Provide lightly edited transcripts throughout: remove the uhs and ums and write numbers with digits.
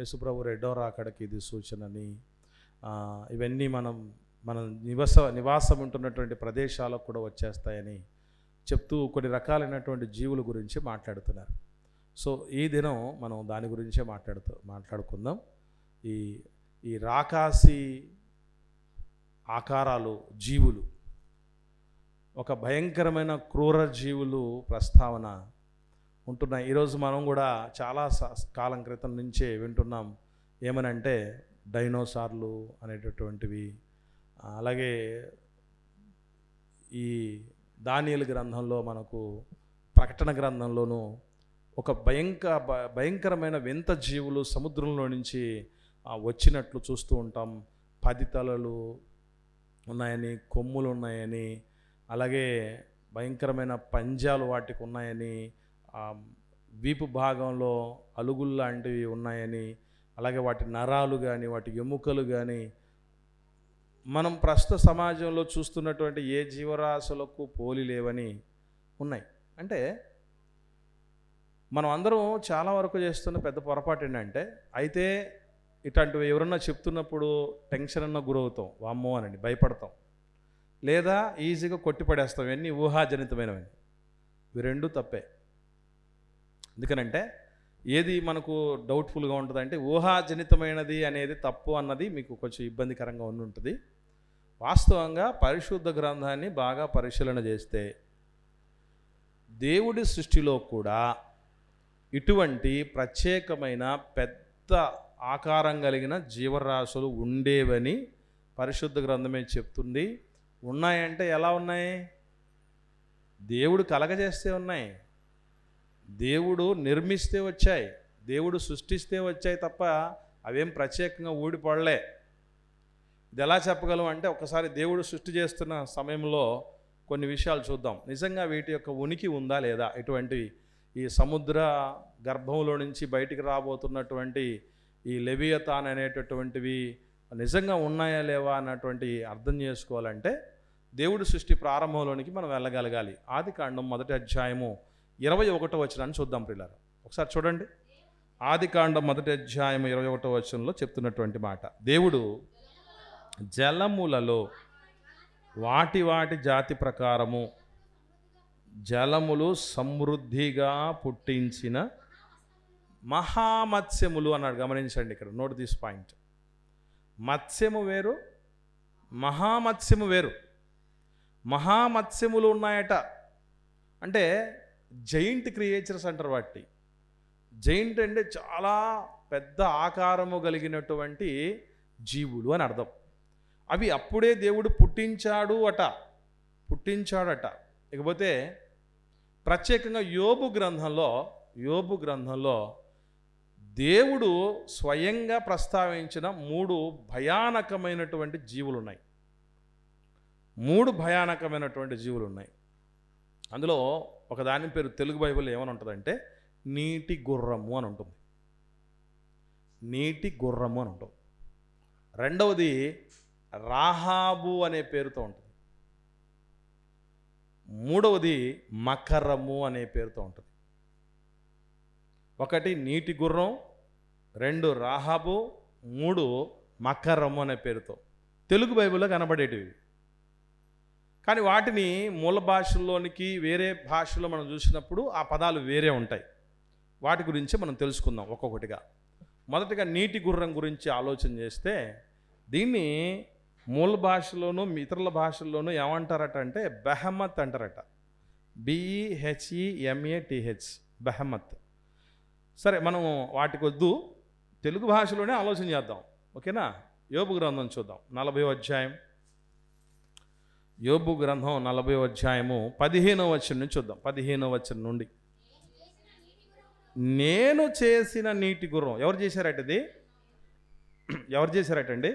యేసుప్రభు రెండో రాకడకి ఇది సూచనని, ఇవన్నీ మన నివాసం ఉంటున్నటువంటి ప్రదేశాలకు కూడా వచ్చేస్తాయని చెప్తూ కొన్ని రకాలైనటువంటి జీవుల గురించి మాట్లాడుతున్నారు. సో ఈ దినం మనం దాని గురించే మాట్లాడుకుందాం. ఈ రాకాసి ఆకారాలు జీవులు, ఒక భయంకరమైన క్రూర జీవులు ప్రస్తావన ఉంటున్నాయి. ఈరోజు మనం కూడా చాలా కాలం క్రితం నుంచే వింటున్నాం. ఏమనంటే డైనోసార్లు అనేటటువంటివి, అలాగే ఈ దానియేలు గ్రంథంలో మనకు ప్రకటన గ్రంథంలోనూ ఒక భయంకరమైన వింత జీవులు సముద్రంలో నుంచి వచ్చినట్లు చూస్తూ ఉంటాం. 10 తలలు ఉన్నాయని, కొమ్ములు ఉన్నాయని, అలాగే భయంకరమైన పంజాలు వాటికి ఉన్నాయని, వీపు భాగంలో అలుగులు లాంటివి ఉన్నాయని, అలాగే వాటి నరాలు కానీ వాటి ఎముకలు కానీ మనం ప్రస్తుత సమాజంలో చూస్తున్నటువంటి ఏ జీవరాశులకు పోలి లేవని ఉన్నాయి. అంటే మనం అందరం చాలా వరకు చేస్తున్న పెద్ద పొరపాటు ఏంటంటే, అయితే ఇట్లాంటివి ఎవరన్నా చెప్తున్నప్పుడు టెన్షన్ అన్న గురవుతాం, వామ్మో అనండి భయపడతాం, లేదా ఈజీగా కొట్టిపడేస్తాం. ఇవన్నీ ఊహాజనితమైనవి. ఇవి రెండూ తప్పే. ఎందుకనంటే ఏది మనకు డౌట్ఫుల్గా ఉంటుందంటే ఊహాజనితమైనది అనేది తప్పు అన్నది మీకు కొంచెం ఇబ్బందికరంగా ఉంటుంది. వాస్తవంగా పరిశుద్ధ గ్రంథాన్ని బాగా పరిశీలన చేస్తే దేవుడి సృష్టిలో కూడా ఇటువంటి ప్రత్యేకమైన పెద్ద ఆకారం కలిగిన జీవరాశులు ఉండేవని పరిశుద్ధ గ్రంథమే చెప్తుంది. ఉన్నాయంటే ఎలా ఉన్నాయి? దేవుడు కలగజేస్తే ఉన్నాయి, దేవుడు నిర్మిస్తే వచ్చాయి, దేవుడు సృష్టిస్తే వచ్చాయి తప్ప అవేం ప్రత్యేకంగా ఊడిపడలే. ఇది ఎలా చెప్పగలం అంటే, ఒకసారి దేవుడు సృష్టి చేస్తున్న సమయంలో కొన్ని విషయాలు చూద్దాం. నిజంగా వీటి యొక్క ఉనికి ఉందా లేదా? ఇటువంటివి ఈ సముద్ర గర్భంలో నుంచి బయటికి రాబోతున్నటువంటి ఈ లెవియతాన్ అనేటటువంటివి నిజంగా ఉన్నాయా లేవా అన్నటువంటి అర్థం చేసుకోవాలంటే దేవుడి సృష్టి ప్రారంభంలోనికి మనం వెళ్ళగలగాలి. ఆదికాండం 1వ అధ్యాయము 21వ వచనాన్ని చూద్దాం ప్రియులారా. ఒకసారి చూడండి. ఆదికాండం 1వ అధ్యాయం 21వ వచనంలో చెప్తున్నటువంటి మాట, దేవుడు జలములలో వాటి జాతి ప్రకారము జలములు సమృద్ధిగా పుట్టించిన మహామత్స్యములు అన్నాడు. గమనించండి, ఇక్కడ నోట్ దిస్ పాయింట్. మత్స్యము వేరు, మహామత్స్యము వేరు. మహామత్స్యములు ఉన్నాయట అంటే జైంట్ క్రియేచర్స్ అంటారు వాటి. జైంట్ అంటే చాలా పెద్ద ఆకారము కలిగినటువంటి జీవులు అని అర్థం. అవి అప్పుడే దేవుడు పుట్టించాడట. ఇకపోతే ప్రత్యేకంగా యోబు గ్రంథంలో దేవుడు స్వయంగా ప్రస్తావించిన 3 భయానకమైనటువంటి జీవులు ఉన్నాయి. 3 భయానకమైనటువంటి జీవులు ఉన్నాయి. అందులో ఒక దాని పేరు తెలుగు బైబిల్లో ఏమని ఉంటుందంటే నీటి గుర్రము అని ఉంటుంది. నీటి గుర్రము అని ఉంటుంది. రెండవది రాహాబు అనే పేరుతో ఉంటుంది. మూడవది మకరము అనే పేరుతో ఉంటుంది. 1 నీటి గుర్రం, 2 రాహాబు, 3 మకరము అనే పేరుతో తెలుగు బైబిల్లో కనబడేటివి. కానీ వాటిని మూల భాషల్లోనికి వేరే భాషలో మనం చూసినప్పుడు ఆ పదాలు వేరే ఉంటాయి. వాటి గురించి మనం తెలుసుకుందాం ఒక్కొక్కటిగా. మొదటిగా నీటి గుర్రం గురించి ఆలోచన చేస్తే దీన్ని మూల భాషలోను ఇతరుల భాషల్లోనూ ఏమంటారట అంటే బెహమత్ అంటారట. BEHEMATH, బెహమత్. సరే, మనం వాటికి వద్దు, తెలుగు భాషలోనే ఆలోచన చేద్దాం. ఓకేనా? యోబు గ్రంథం చూద్దాం. 40వ అధ్యాయం, యోబు గ్రంథం 40వ అధ్యాయము 15వ వచనం నుంచి చూద్దాం. 15వ వచనం నుండి, నేను చేసిన నీటి గుర్రం. ఎవరు చేశారట ఇది? ఎవరు చేశారటండి?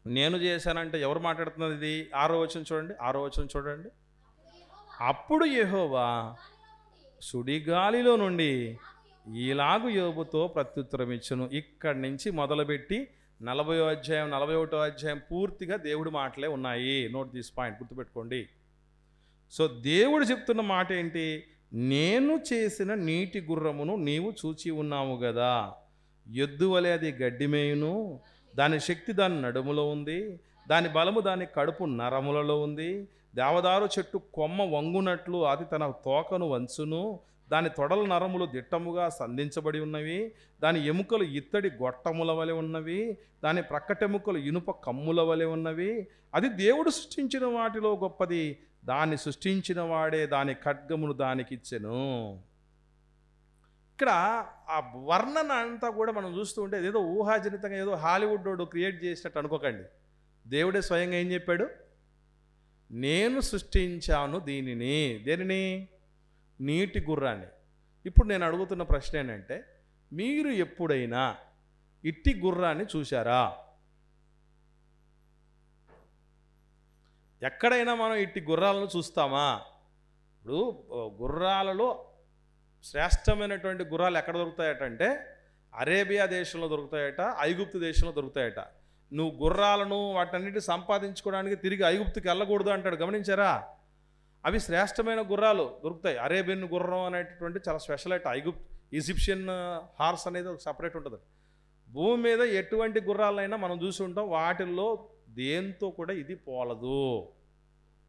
నేను చేశానంటే ఎవరు మాట్లాడుతున్నది? ఇది 6వ వచనం చూడండి. అప్పుడు యెహోవా సుడిగాలిలో నుండి ఇలాగు యోబుతో ప్రత్యుత్తరం ఇచ్చును. ఇక్కడి నుంచి మొదలుపెట్టి 40వ అధ్యాయం 41వ అధ్యాయం పూర్తిగా దేవుడి మాటలే ఉన్నాయి. నోట్ దిస్ పాయింట్, గుర్తుపెట్టుకోండి. సో దేవుడు చెప్తున్న మాట ఏంటి? నేను చేసిన నీటి గుర్రమును నీవు చూచి ఉన్నావు కదా, ఎద్దు వలె అది గడ్డి మేయును, దాని శక్తి దాని నడుములో ఉంది, దాని బలము దాని కడుపు నరములలో ఉంది. దేవదారు చెట్టు కొమ్మ వంగునట్లు అది తన తోకను వంచును, దాని తొడల నరములు దిట్టముగా సంధించబడి ఉన్నవి, దాని ఎముకలు ఇత్తడి గొట్టముల వలె ఉన్నవి, దాని ప్రక్కటెముకలు ఇనుప కమ్ముల వలె ఉన్నవి. అది దేవుడు సృష్టించిన వాటిలో గొప్పది, దాన్ని సృష్టించిన వాడే దాని ఖడ్గమును దానికిచ్చెను. ఇక్కడ ఆ వర్ణన అంతా కూడా మనం చూస్తూ ఉంటే ఏదో ఊహాజనితంగా ఏదో హాలీవుడ్ వాడు క్రియేట్ చేసినట్టు అనుకోకండి. దేవుడే స్వయంగా ఏం చెప్పాడు? నేను సృష్టించాను దీనిని. దేనిని? నీటి గుర్రాన్ని. ఇప్పుడు నేను అడుగుతున్న ప్రశ్న ఏంటంటే, మీరు ఎప్పుడైనా ఇట్టి గుర్రాన్ని చూశారా? ఎక్కడైనా మనం ఇట్టి గుర్రాలను చూస్తామా? ఇప్పుడు గుర్రాలలో శ్రేష్టమైనటువంటి గుర్రాలు ఎక్కడ దొరుకుతాయటంటే అరేబియా దేశంలో దొరుకుతాయట, ఐగుప్తు దేశంలో దొరుకుతాయట. నువ్వు గుర్రాలను వాటన్నిటి సంపాదించుకోవడానికి తిరిగి ఐగుప్తుకి వెళ్ళకూడదు అంటాడు. గమనించారా? అవి శ్రేష్టమైన గుర్రాలు దొరుకుతాయి. అరేబియన్ గుర్రం అనేటటువంటి చాలా స్పెషల్ అట. ఈజిప్షియన్ హార్స్ అనేది ఒక సపరేట్ ఉంటుంది. భూమి మీద ఎటువంటి గుర్రాలైనా మనం చూసి ఉంటాం, వాటిల్లో దేంతో కూడా ఇది పోలదు.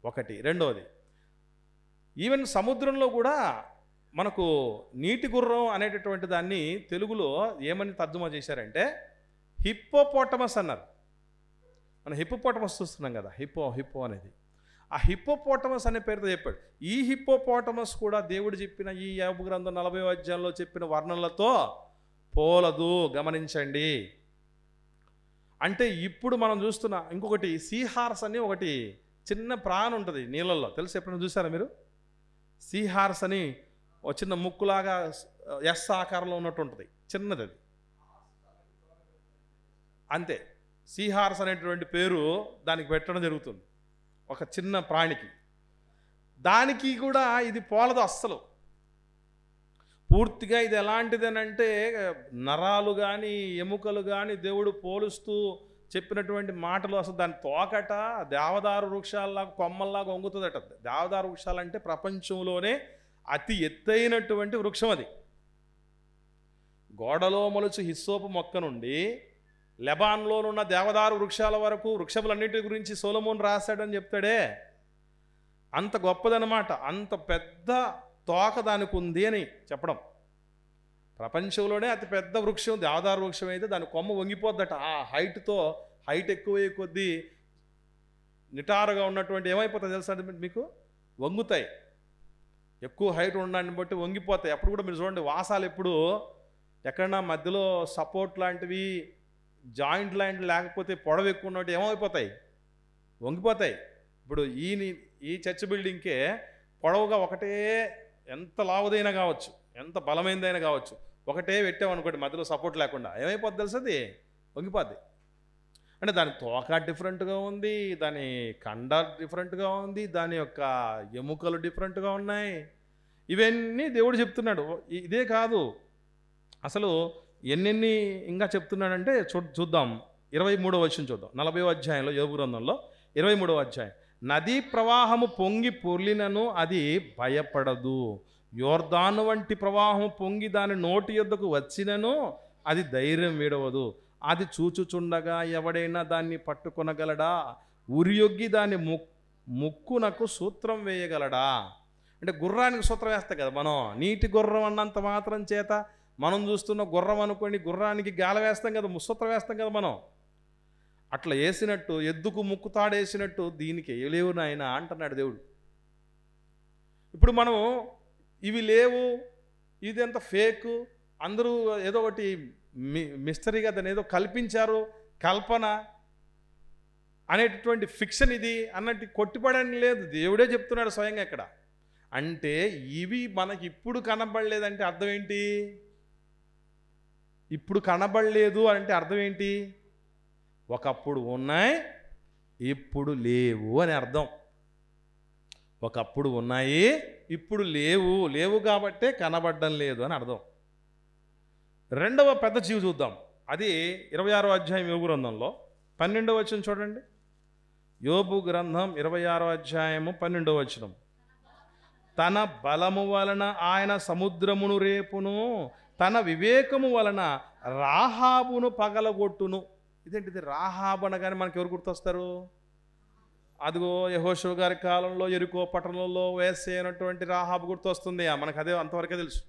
ఒకటి. రెండవది, ఈవెన్ సముద్రంలో కూడా మనకు నీటి గుర్రం అనేటటువంటి దాన్ని తెలుగులో ఏమని తర్జుమా చేశారంటే హిప్పోపోటమస్ అన్నారు. మనం హిప్పోపోటమస్ చూస్తున్నాం కదా, హిప్పో అనేది. ఆ హిప్పోపోటమస్ అనే పేరుతో చెప్పాడు. ఈ హిప్పోపోటమస్ కూడా దేవుడు చెప్పిన ఈ యోబు గ్రంథం 40వ అధ్యాయంలో చెప్పిన వర్ణనలతో పోలదు. గమనించండి. అంటే ఇప్పుడు మనం చూస్తున్న ఇంకొకటి సీహార్స్ అని ఒకటి చిన్న ప్రాణి ఉంటుంది నీళ్ళల్లో. తెలుసు? ఎప్పుడైనా చూసారా మీరు? సీహార్స్ అని ఒక చిన్న ముక్కులాగా ఎస్ ఆకారంలో ఉన్నట్టు ఉంటుంది, చిన్నది. అది అంతే. సీహార్స్ అనేటువంటి పేరు దానికి పెట్టడం జరుగుతుంది, ఒక చిన్న ప్రాణికి. దానికి కూడా ఇది పోలదు అస్సలు. పూర్తిగా ఇది ఎలాంటిదేనంటే నరాలు కానీ ఎముకలు కానీ దేవుడు పోలుస్తూ చెప్పినటువంటి మాటలు అసలు దాని తోకట దేవదారు వృక్షాల్లాగా కొమ్మల్లాగా వంగుతుందట. దేవదారు వృక్షాలంటే ప్రపంచంలోనే అతి ఎత్తైనటువంటి వృక్షం అది. గోడలో మొలుచు హిస్సోపు మొక్క నుండి లెబాన్లోనున్న దేవదారు వృక్షాల వరకు వృక్షములన్నిటి గురించి సొలొమోను రాశాడని చెప్తాడే. అంత గొప్పదనమాట. అంత పెద్ద తోక దానికి ఉంది అని చెప్పడం. ప్రపంచంలోనే అతి పెద్ద వృక్షం దేవదారు వృక్షం అయితే దాని కొమ్మ వంగిపోద్దట. ఆ హైట్ ఎక్కువయ్యే కొద్దీ నిటారుగా ఉన్నటువంటి ఏమైపోతుంది తెలుసా మీకు? వంగుతాయి. ఎక్కువ హైట్ ఉండడాన్ని బట్టి వంగిపోతాయి. అప్పుడు కూడా మీరు చూడండి, వాసాలు ఎప్పుడు ఎక్కడన్నా మధ్యలో సపోర్ట్ లాంటివి జాయింట్ లాంటివి లేకపోతే పొడవు ఎక్కువ ఉన్నట్టు ఏమైపోతాయి? వంగిపోతాయి. ఇప్పుడు ఈ చర్చ్ బిల్డింగ్కే పొడవుగా ఒకటే, ఎంత లావుదైనా కావచ్చు, ఎంత బలమైనదైనా కావచ్చు, ఒకటే పెట్టామనుకోండి మధ్యలో సపోర్ట్ లేకుండా, ఏమైపోద్ది తెలుసు? అది వంగిపోద్ది. అంటే దాని తోక డిఫరెంట్గా ఉంది, దాని కండ డిఫరెంట్గా ఉంది, దాని యొక్క ఎముకలు డిఫరెంట్గా ఉన్నాయి. ఇవన్నీ దేవుడు చెప్తున్నాడు. ఇదే కాదు, అసలు ఎన్నెన్ని ఇంకా చెప్తున్నాడంటే చూద్దాం. 23వ వచనం చూద్దాం. 40వ అధ్యాయంలో యోబు గ్రంథంలో 23వ అధ్యాయం. నదీ ప్రవాహము పొంగి పొర్లినను అది భయపడదు, యోర్దాను వంటి ప్రవాహము పొంగి దాని నోటి యొద్దకు వచ్చినను అది ధైర్యం వీడవదు. అది చూచుచుండగా ఎవడైనా దాన్ని పట్టుకొనగలడా? ఉరియొగ్గి దాని ముక్కునకు సూత్రం వేయగలడా? అంటే గుర్రానికి సూత్రం వేస్తాం కదా మనం. నీటి గుర్రం అన్నంత మాత్రం చేత మనం చూస్తున్న గుర్రం అనుకోండి, గుర్రానికి గాల వేస్తాం కదా, సూత్రం వేస్తాం కదా మనం. అట్లా వేసినట్టు, ఎద్దుకు ముక్కు తాడేసినట్టు దీనికి వేయలేవు నాయన అంటున్నాడు దేవుడు. ఇప్పుడు మనం ఇవి లేవు, ఇదంతా ఫేకు, అందరూ ఏదో ఒకటి మిస్టరీగా దాన్ని ఏదో కల్పించారు, కల్పన అనేటటువంటి ఫిక్షన్ ఇది అన్నట్టు కొట్టిపడని లేదు. దేవుడే చెప్తున్నాడు స్వయంగా ఇక్కడ. అంటే ఇవి మనకి ఇప్పుడు కనబడలేదంటే అర్థం ఏంటి? ఇప్పుడు కనబడలేదు అంటే అర్థం ఏంటి? ఒకప్పుడు ఉన్నాయి, ఇప్పుడు లేవు అని అర్థం. ఒకప్పుడు ఉన్నాయి, ఇప్పుడు లేవు కాబట్టే కనబడడం లేదు అని అర్థం. రెండవ పెద్ద జీవి చూద్దాం. అది 26వ అధ్యాయం యోబు గ్రంథంలో 12వ వచనం చూడండి. యోబు గ్రంథం 26వ అధ్యాయము 12వ వచనం. తన బలము వలన ఆయన సముద్రమును రేపును, తన వివేకము వలన రాహాబును పగలగొట్టును. ఇదేంటిది? రాహాబు అనగానే మనకి ఎవరు గుర్తొస్తారు? అదిగో యెహోషువ గారి కాలంలో యెరికో పట్టణంలో వేసే అయినటువంటి రాహాబు గుర్తొస్తుంది. మనకు అదే అంతవరకే తెలుసు.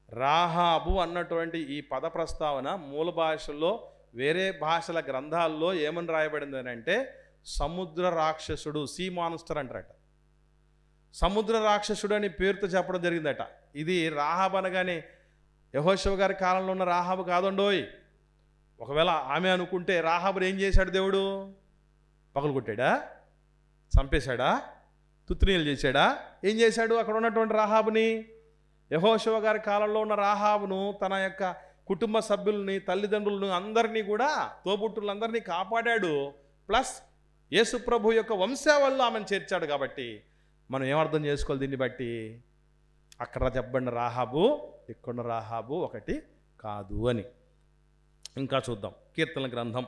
రాహాబు అన్నటువంటి ఈ పద ప్రస్తావన మూల భాషల్లో వేరే భాషల గ్రంథాల్లో ఏమని రాయబడింది అని అంటే సముద్ర రాక్షసుడు, సీ మాన్స్టర్ అంటారట. సముద్ర రాక్షసుడు అని పేరుతో చెప్పడం జరిగిందట. ఇది రాహాబు అనగానే యెహోషువ గారి కాలంలో ఉన్న రాహాబు కాదండోయ్. ఒకవేళ ఆమె అనుకుంటే రాహాబుని ఏం చేశాడు దేవుడు? పగలు కొట్టాడా? చంపేశాడా? తుత్తునీలు చేశాడా? ఏం చేశాడు? అక్కడ ఉన్నటువంటి రాహాబుని, యెహోషువ గారి కాలంలో ఉన్న రాహాబును, తన యొక్క కుటుంబ సభ్యుల్ని, తల్లిదండ్రులను, అందరినీ కూడా, తోబుట్టులందరినీ కాపాడాడు. ప్లస్ యేసు ప్రభు యొక్క వంశావళిలో ఆమెను చేర్చాడు. కాబట్టి మనం ఏమర్థం చేసుకోవాలి దీన్ని బట్టి? అక్కడ చెప్పబడిన రాహాబు ఇక్కడ రాహాబు ఒకటి కాదు అని. ఇంకా చూద్దాం. కీర్తన గ్రంథం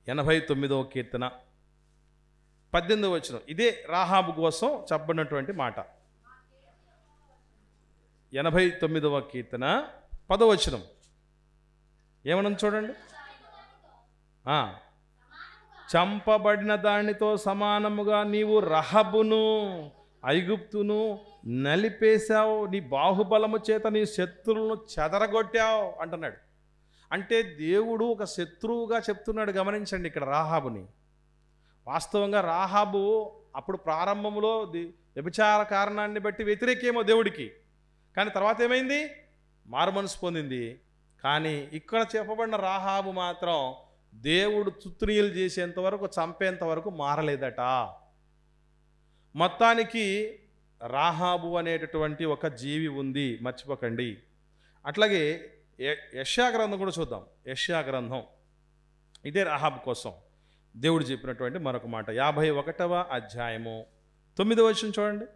89వ కీర్తన 18వ వచనం. ఇదే రాహాబు కోసం చెప్పబడినటువంటి మాట. 89వ కీర్తన 10వ వచనం ఏమన్నా చూడండి. చంపబడిన దానితో సమానముగా నీవు రహబును ఐగుప్తును నలిపేశావు, నీ బాహుబలము చేత నీ శత్రువులను చెదరగొట్టావు అంటున్నాడు. అంటే దేవుడు ఒక శత్రువుగా చెప్తున్నాడు. గమనించండి ఇక్కడ రాహాబుని. వాస్తవంగా రాహాబు అప్పుడు ప్రారంభంలో వ్యభిచార కారణాన్ని బట్టి వ్యతిరేకేమో దేవుడికి, కానీ తర్వాత ఏమైంది? మారుమనసు పొందింది. కానీ ఇక్కడ చెప్పబడిన రాహాబు మాత్రం దేవుడు తుత్తునీయులు చేసేంత వరకు, చంపేంత వరకు మారలేదట. మొత్తానికి రాహాబు అనేటటువంటి ఒక జీవి ఉంది, మర్చిపోకండి. అట్లాగే యెషయా గ్రంథం కూడా చూద్దాం. యెషయా గ్రంథం ఇదే రాహాబు కోసం దేవుడు చెప్పినటువంటి మరొక మాట. 51వ అధ్యాయము 9వ వచనం చూడండి.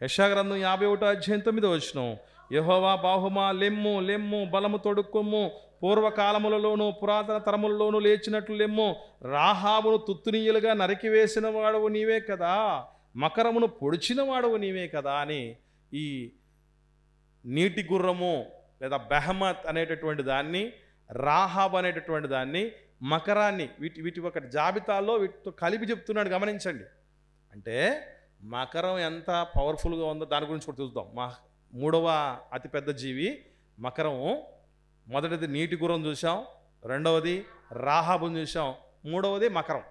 యెషయా గ్రంథం 51వ అధ్యాయం 9వ వచనం. యెహోవా బాహుమా లెమ్ము, లెమ్ము, బలము తొడుక్కొమ్ము, పూర్వకాలములలోనూ పురాతన తరములలోనూ లేచినట్లు లెమ్ము. రాహాబును తుత్తునీయులుగా నరికివేసిన వాడవు నీవే కదా, మకరమును పొడిచిన వాడవు నీవే కదా అని ఈ నీటి గుర్రము లేదా బెహమత్ అనేటటువంటి దాన్ని, రాహాబ్ అనేటటువంటి దాన్ని, మకరాన్ని, వీటి ఒక జాబితాలో వీటితో కలిపి చెప్తున్నాడు. గమనించండి. అంటే మకరం ఎంత పవర్ఫుల్గా ఉందో దాని గురించి కూడా చూద్దాం. మూడవ అతిపెద్ద జీవి మకరము. మొదటిది నీటి గుర్రం చూసాం, రెండవది రాహాబుని చూసాం, మూడవది మకరం.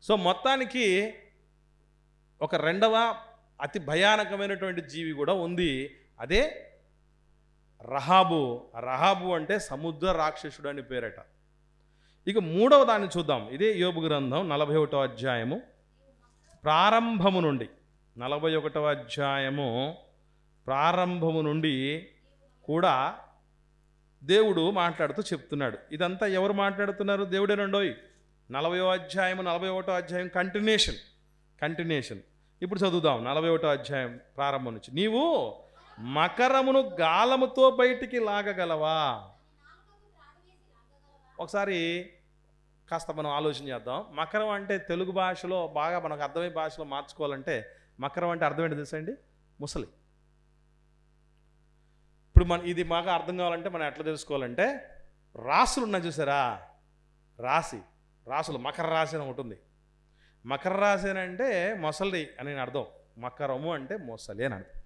సో మొత్తానికి ఒక రెండవ అతి భయానకమైనటువంటి జీవి కూడా ఉంది. అదే రహాబు. రహాబు అంటే సముద్ర రాక్షసుడు అని పేరట. ఇక మూడవ దాన్ని చూద్దాం. ఇదే యోబు గ్రంథం 41వ అధ్యాయము ప్రారంభము నుండి, 41వ అధ్యాయము ప్రారంభము నుండి కూడా దేవుడు మాట్లాడుతూ చెప్తున్నాడు. ఇదంతా ఎవరు మాట్లాడుతున్నారు? దేవుడేనండోయ్. 40వ అధ్యాయము 41వ అధ్యాయం కంటిన్యూషన్. ఇప్పుడు చదువుదాం 41వ అధ్యాయం ప్రారంభం నుంచి. నీవు మకరమును గాలముతో బయటికి లాగగలవా? ఒకసారి కాస్త మనం ఆలోచన చేద్దాం. మకరం అంటే తెలుగు భాషలో బాగా మనకు అర్థమయ్యే భాషలో మార్చుకోవాలంటే మకరం అంటే అర్థం ఏంటి తెలుసా అండి? ముసలి. ఇప్పుడు ఇది బాగా అర్థం కావాలంటే మనం ఎట్లా తెలుసుకోవాలంటే, రాసులు ఉన్నాయి చూసారా? రాసులు మకర రాశి అని ఉంటుంది. మకర రాశి అని అంటే మొసలి అని అర్థం. మకరము అంటే మొసలి అని అర్థం.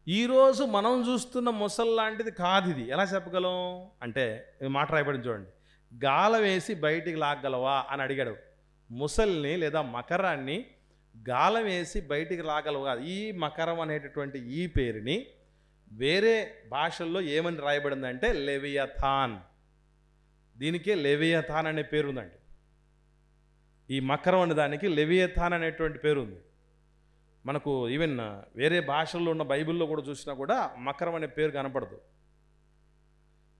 ఈరోజు మనం చూస్తున్న మొసలి లాంటిది కాదు ఇది. ఎలా చెప్పగలం అంటే మాట రాయబడింది చూడండి. గాలం వేసి బయటికి లాగగలవా అని అడిగాడు. ముసలిని లేదా మకరాన్ని గాలం వేసి బయటికి లాగలవా? ఈ మకరం అనేటటువంటి ఈ పేరుని వేరే భాషల్లో ఏమని రాయబడిందంటే లెవియథాన్. దీనికే లెవియథాన్ అనే పేరు ఉందండి. ఈ మకరం అనే దానికి లెవియథాన్ అనేటువంటి పేరు ఉంది. మనకు ఈవెన్ వేరే భాషల్లో ఉన్న బైబిల్లో కూడా చూసినా కూడా మకరం అనే పేరు కనపడదు.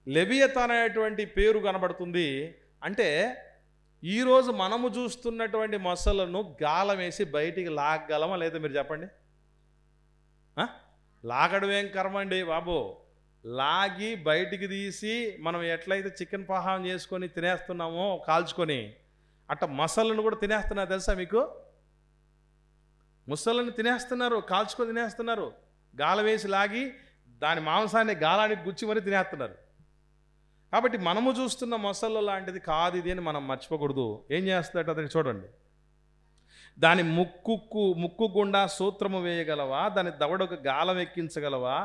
లెవియథాన్ అనేటువంటి పేరు కనబడుతుంది. అంటే ఈరోజు మనము చూస్తున్నటువంటి మొసలను గాలం వేసి బయటికి లాగగలమా లేదా? మీరు చెప్పండి. లాగడం ఏం కర్మ అండి బాబు. లాగి బయటికి తీసి మనం ఎట్లయితే చికెన్ పహాం చేసుకొని తినేస్తున్నామో కాల్చుకొని, అట్ట మొసళ్ళను కూడా తినేస్తున్నారు తెలుసా మీకు? ముసళ్ళని తినేస్తున్నారు, కాల్చుకొని తినేస్తున్నారు. గాలం వేసి లాగి దాని మాంసాన్ని గాలానికి గుచ్చి మరీ తినేస్తున్నారు. కాబట్టి మనము చూస్తున్న మొసళ్ళు లాంటిది కాదు ఇది అని మనం మర్చిపోకూడదు. ఏం చేస్తాడట అతనికి చూడండి. దాని ముక్కు గుండా సూత్రము వేయగలవా? దాని దవడకు గాలం ఎక్కించగలవా?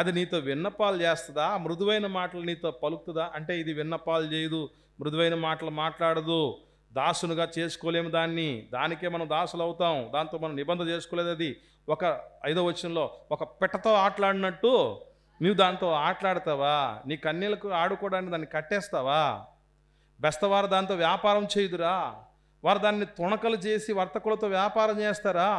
అది నీతో విన్నపాలు చేస్తుందా? మృదువైన మాటలు నీతో పలుకుతుందా? అంటే ఇది విన్నపాలు చేయదు, మృదువైన మాటలు మాట్లాడదు, దాసునుగా చేసుకోలేము దానికే మనం దాసులు అవుతాం, దాంతో మనం నిబంధన చేసుకోలేదు. అది ఒక 5వ వచనంలో ఒక పెట్టతో ఆటలాడినట్టు నువ్వు దాంతో ఆటలాడతావా? నీ కన్నీలకు ఆడుకోవడానికి దాన్ని కట్టేస్తావా? బెస్తవారు దాంతో వ్యాపారం చేయుదురా? వారు దాన్ని తుణకలు చేసి వర్తకులతో వ్యాపారం చేస్తారా?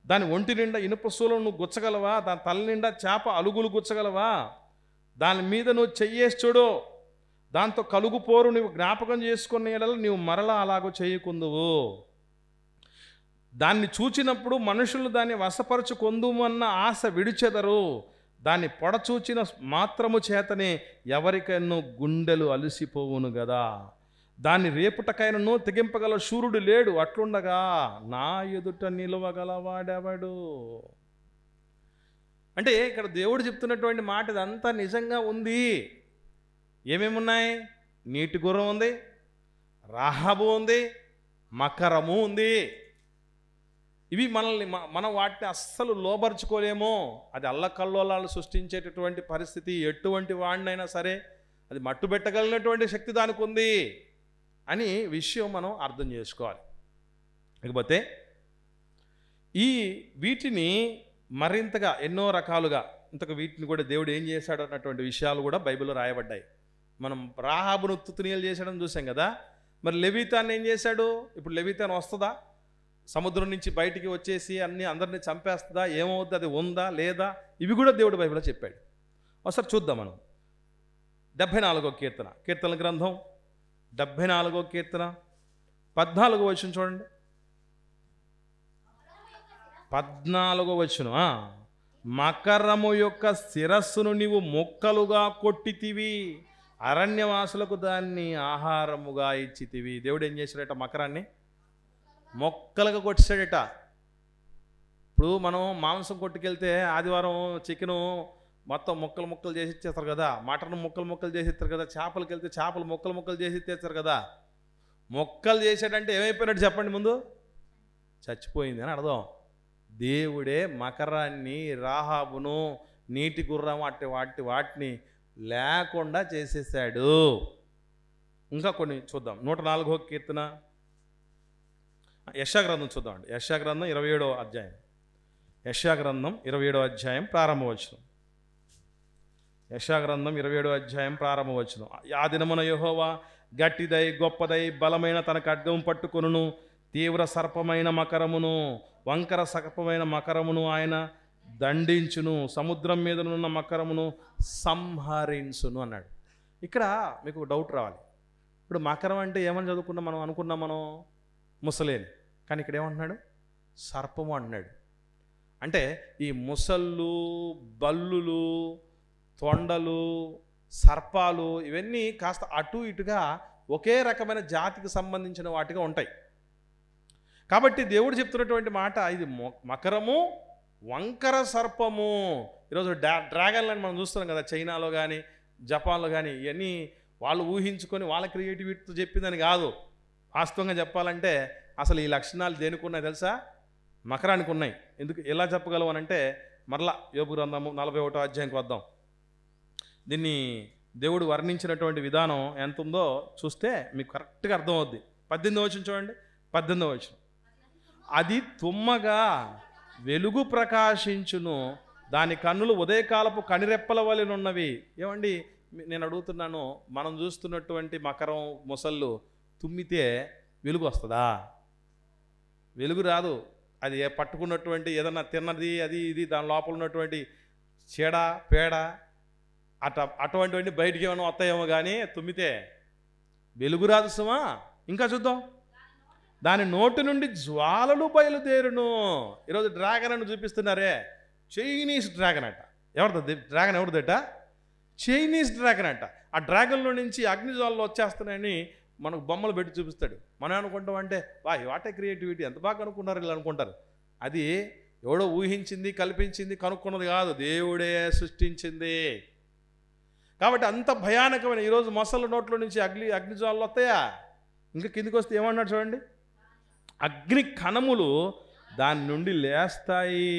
దాని ఒంటి నిండా ఇనుప శూలం నువ్వు గుచ్చగలవా? దాని తల నిండా చేప అలుగులు గుచ్చగలవా? దాని మీద నువ్వు చెయ్యేసి చూడు, దాంతో కలుగు పోరు నువ్వు జ్ఞాపకం చేసుకునే యెడల నీవు మరలా అలాగో చేయకుందువు. దాన్ని చూచినప్పుడు మనుషులు దాన్ని వశపరచుకొందుమన్న ఆశ విడిచెదరు. దాన్ని పొడచూచిన మాత్రము చేతనే ఎవరికైనా గుండెలు అలసిపోవును గదా. దాన్ని రేపుటకైనను తెగింపగల శూరుడు లేడు. అట్లుండగా నా ఎదుట నిలవగలవాడెవడు? అంటే ఇక్కడ దేవుడు చెప్తున్నటువంటి మాట ఇదంతా నిజంగా ఉంది. ఏమేమున్నాయి? నీటి గుర్రం ఉంది, రాహాబు ఉంది, మకరము ఉంది. ఇవి మనం వాటిని అస్సలు లోబరుచుకోలేము. అది అల్లకల్లోలాలు సృష్టించేటటువంటి పరిస్థితి. ఎటువంటి వాడినైనా సరే అది మట్టుబెట్టగలిగినటువంటి శక్తి దానికి ఉంది అని విషయం మనం అర్థం చేసుకోవాలి. ఇకపోతే వీటిని మరింతగా ఎన్నో రకాలుగా వీటిని కూడా దేవుడు ఏం చేశాడు అన్నటువంటి విషయాలు కూడా బైబిల్లో రాయబడ్డాయి. మనం రాహాబును తుత్తునీయలు చేశాడని చూసాం కదా. మరి లెవీతాన్ని ఏం చేశాడు? ఇప్పుడు లెవీతాన్ వస్తుందా? సముద్రం నుంచి బయటికి వచ్చేసి అందరినీ చంపేస్తుందా? ఏమవుద్ది? అది ఉందా లేదా? ఇవి కూడా దేవుడు బైబిల్లో చెప్పాడు. ఒకసారి చూద్దాం మనం. 74వ కీర్తన, కీర్తనల గ్రంథం 74వ కీర్తన 14వ వచనం చూడండి. 14వ వచనం, మకరము యొక్క శిరస్సును నీవు మొక్కలుగా కొట్టితివి, అరణ్యవాసులకు దాన్ని ఆహారముగా ఇచ్చితివి. దేవుడు ఏం చేశాడట? మకరాన్ని మొక్కలుగా కొట్టేశాడట. ఇప్పుడు మనం మాంసం కొట్టుకెళ్తే ఆదివారం చికెను మొత్తం ముక్కలు చేసి ఇచ్చేస్తారు కదా, మటన్ ముక్కలు చేసి ఇస్తారు కదా, చేపలకి వెళ్తే చేపలు ముక్కలు చేసి ఇచ్చేస్తారు కదా. మొక్కలు చేసాడంటే ఏమైపోయినట్టు చెప్పండి? ముందు చచ్చిపోయింది అని అర్థం. దేవుడే మకరాన్ని, రాహాబును, నీటి గుర్రం వాటిని లేకుండా చేసేసాడు. ఇంకా కొన్ని చూద్దాం. 104వ కీర్తన, యెషయా చూద్దామండి. యెషయా గ్రంథం 27వ అధ్యాయం. యెషయా గ్రంథం 27వ అధ్యాయం ప్రారంభవచనం. యెషయా గ్రంథం 27వ అధ్యాయం ప్రారంభవచనం. ఆ దినమున యెహోవా గట్టిదై గొప్పదై బలమైన తన ఖడ్గం పట్టుకొనును, తీవ్ర సర్పమైన మకరమును, వంకర సర్పమైన మకరమును ఆయన దండించును, సముద్రం మీద ఉన్న మకరమును సంహరించును అన్నాడు. ఇక్కడ మీకు డౌట్ రావాలి. ఇప్పుడు మకరం అంటే ఏమని చదువుకున్నాం మనం? అనుకున్నాం మనం ముసలేని, కానీ ఇక్కడ ఏమంటున్నాడు? సర్పము అంటున్నాడు. అంటే ఈ ముసళ్ళు, బల్లులు, తొండలు, సర్పాలు ఇవన్నీ కాస్త అటు ఇటుగా ఒకే రకమైన జాతికి సంబంధించిన వాటిగా ఉంటాయి. కాబట్టి దేవుడు చెప్తున్నటువంటి మాట ఇది మకరము, వంకర సర్పము. ఈరోజు డ్రాగన్లని మనం చూస్తున్నాం కదా, చైనాలో కానీ జపాన్లో కానీ. ఇవన్నీ వాళ్ళు ఊహించుకొని వాళ్ళ క్రియేటివిటీతో చెప్పిందని కాదు. వాస్తవంగా చెప్పాలంటే అసలు ఈ లక్షణాలు దేనికి ఉన్నాయి తెలుసా? మకరానికి ఉన్నాయి. ఎందుకు ఎలా చెప్పగలం అంటే మరలా యోబు గ్రంథము 41వ అధ్యాయంకి వద్దాం. దీన్ని దేవుడు వర్ణించినటువంటి విధానం ఎంత ఉందో చూస్తే మీకు కరెక్ట్గా అర్థమవుద్ది. 18వ వచనం చూడండి. 18వ వచనం, అది తుమ్మగా వెలుగు ప్రకాశించును, దాని కన్నులు ఉదయకాలపు కనిరెప్పల వలెనున్నవి. ఏమండి నేను అడుగుతున్నాను, మనం చూస్తున్నటువంటి మకరం, ముసళ్ళు తుమ్మితే వెలుగు వస్తుందా? వెలుగు రాదు. అది పట్టుకున్నటువంటి ఏదన్నా తిన్నది అది ఇది దాని లోపల ఉన్నటువంటి చీడ పేడ అటువంటివన్నీ బయటికి ఏమైనా వస్తాయేమో కానీ తుమ్మితే వెలుగు రాదు సుమా. ఇంకా చూద్దాం. దాని నోటి నుండి జ్వాలలు బయలుదేరును. ఈరోజు డ్రాగన్ అని చూపిస్తున్నారే, చైనీస్ డ్రాగన్ అట. ఎవరిది డ్రాగన్? ఎవరిదట? చైనీస్ డ్రాగన్ అట. ఆ డ్రాగన్లో నుంచి అగ్నిజ్వాలలు వచ్చేస్తున్నాయని మనకు బొమ్మలు పెట్టి చూపిస్తాడు. మనం అనుకుంటాం అంటే వాట్ ఏ క్రియేటివిటీ, ఎంత బాగా అనుకుంటారు ఇలా అనుకుంటారు. అది ఎవడో ఊహించింది, కల్పించింది, కనుక్కున్నది కాదు, దేవుడే సృష్టించింది. కాబట్టి అంత భయానకమైన ఈరోజు మొసళ్ళ నోట్లో నుంచి అగ్నిజ్వాలలు వస్తాయా? ఇంకా కిందికి వస్తే ఏమన్నాడు చూడండి, అగ్ని కణములు దాని నుండి లేస్తాయి.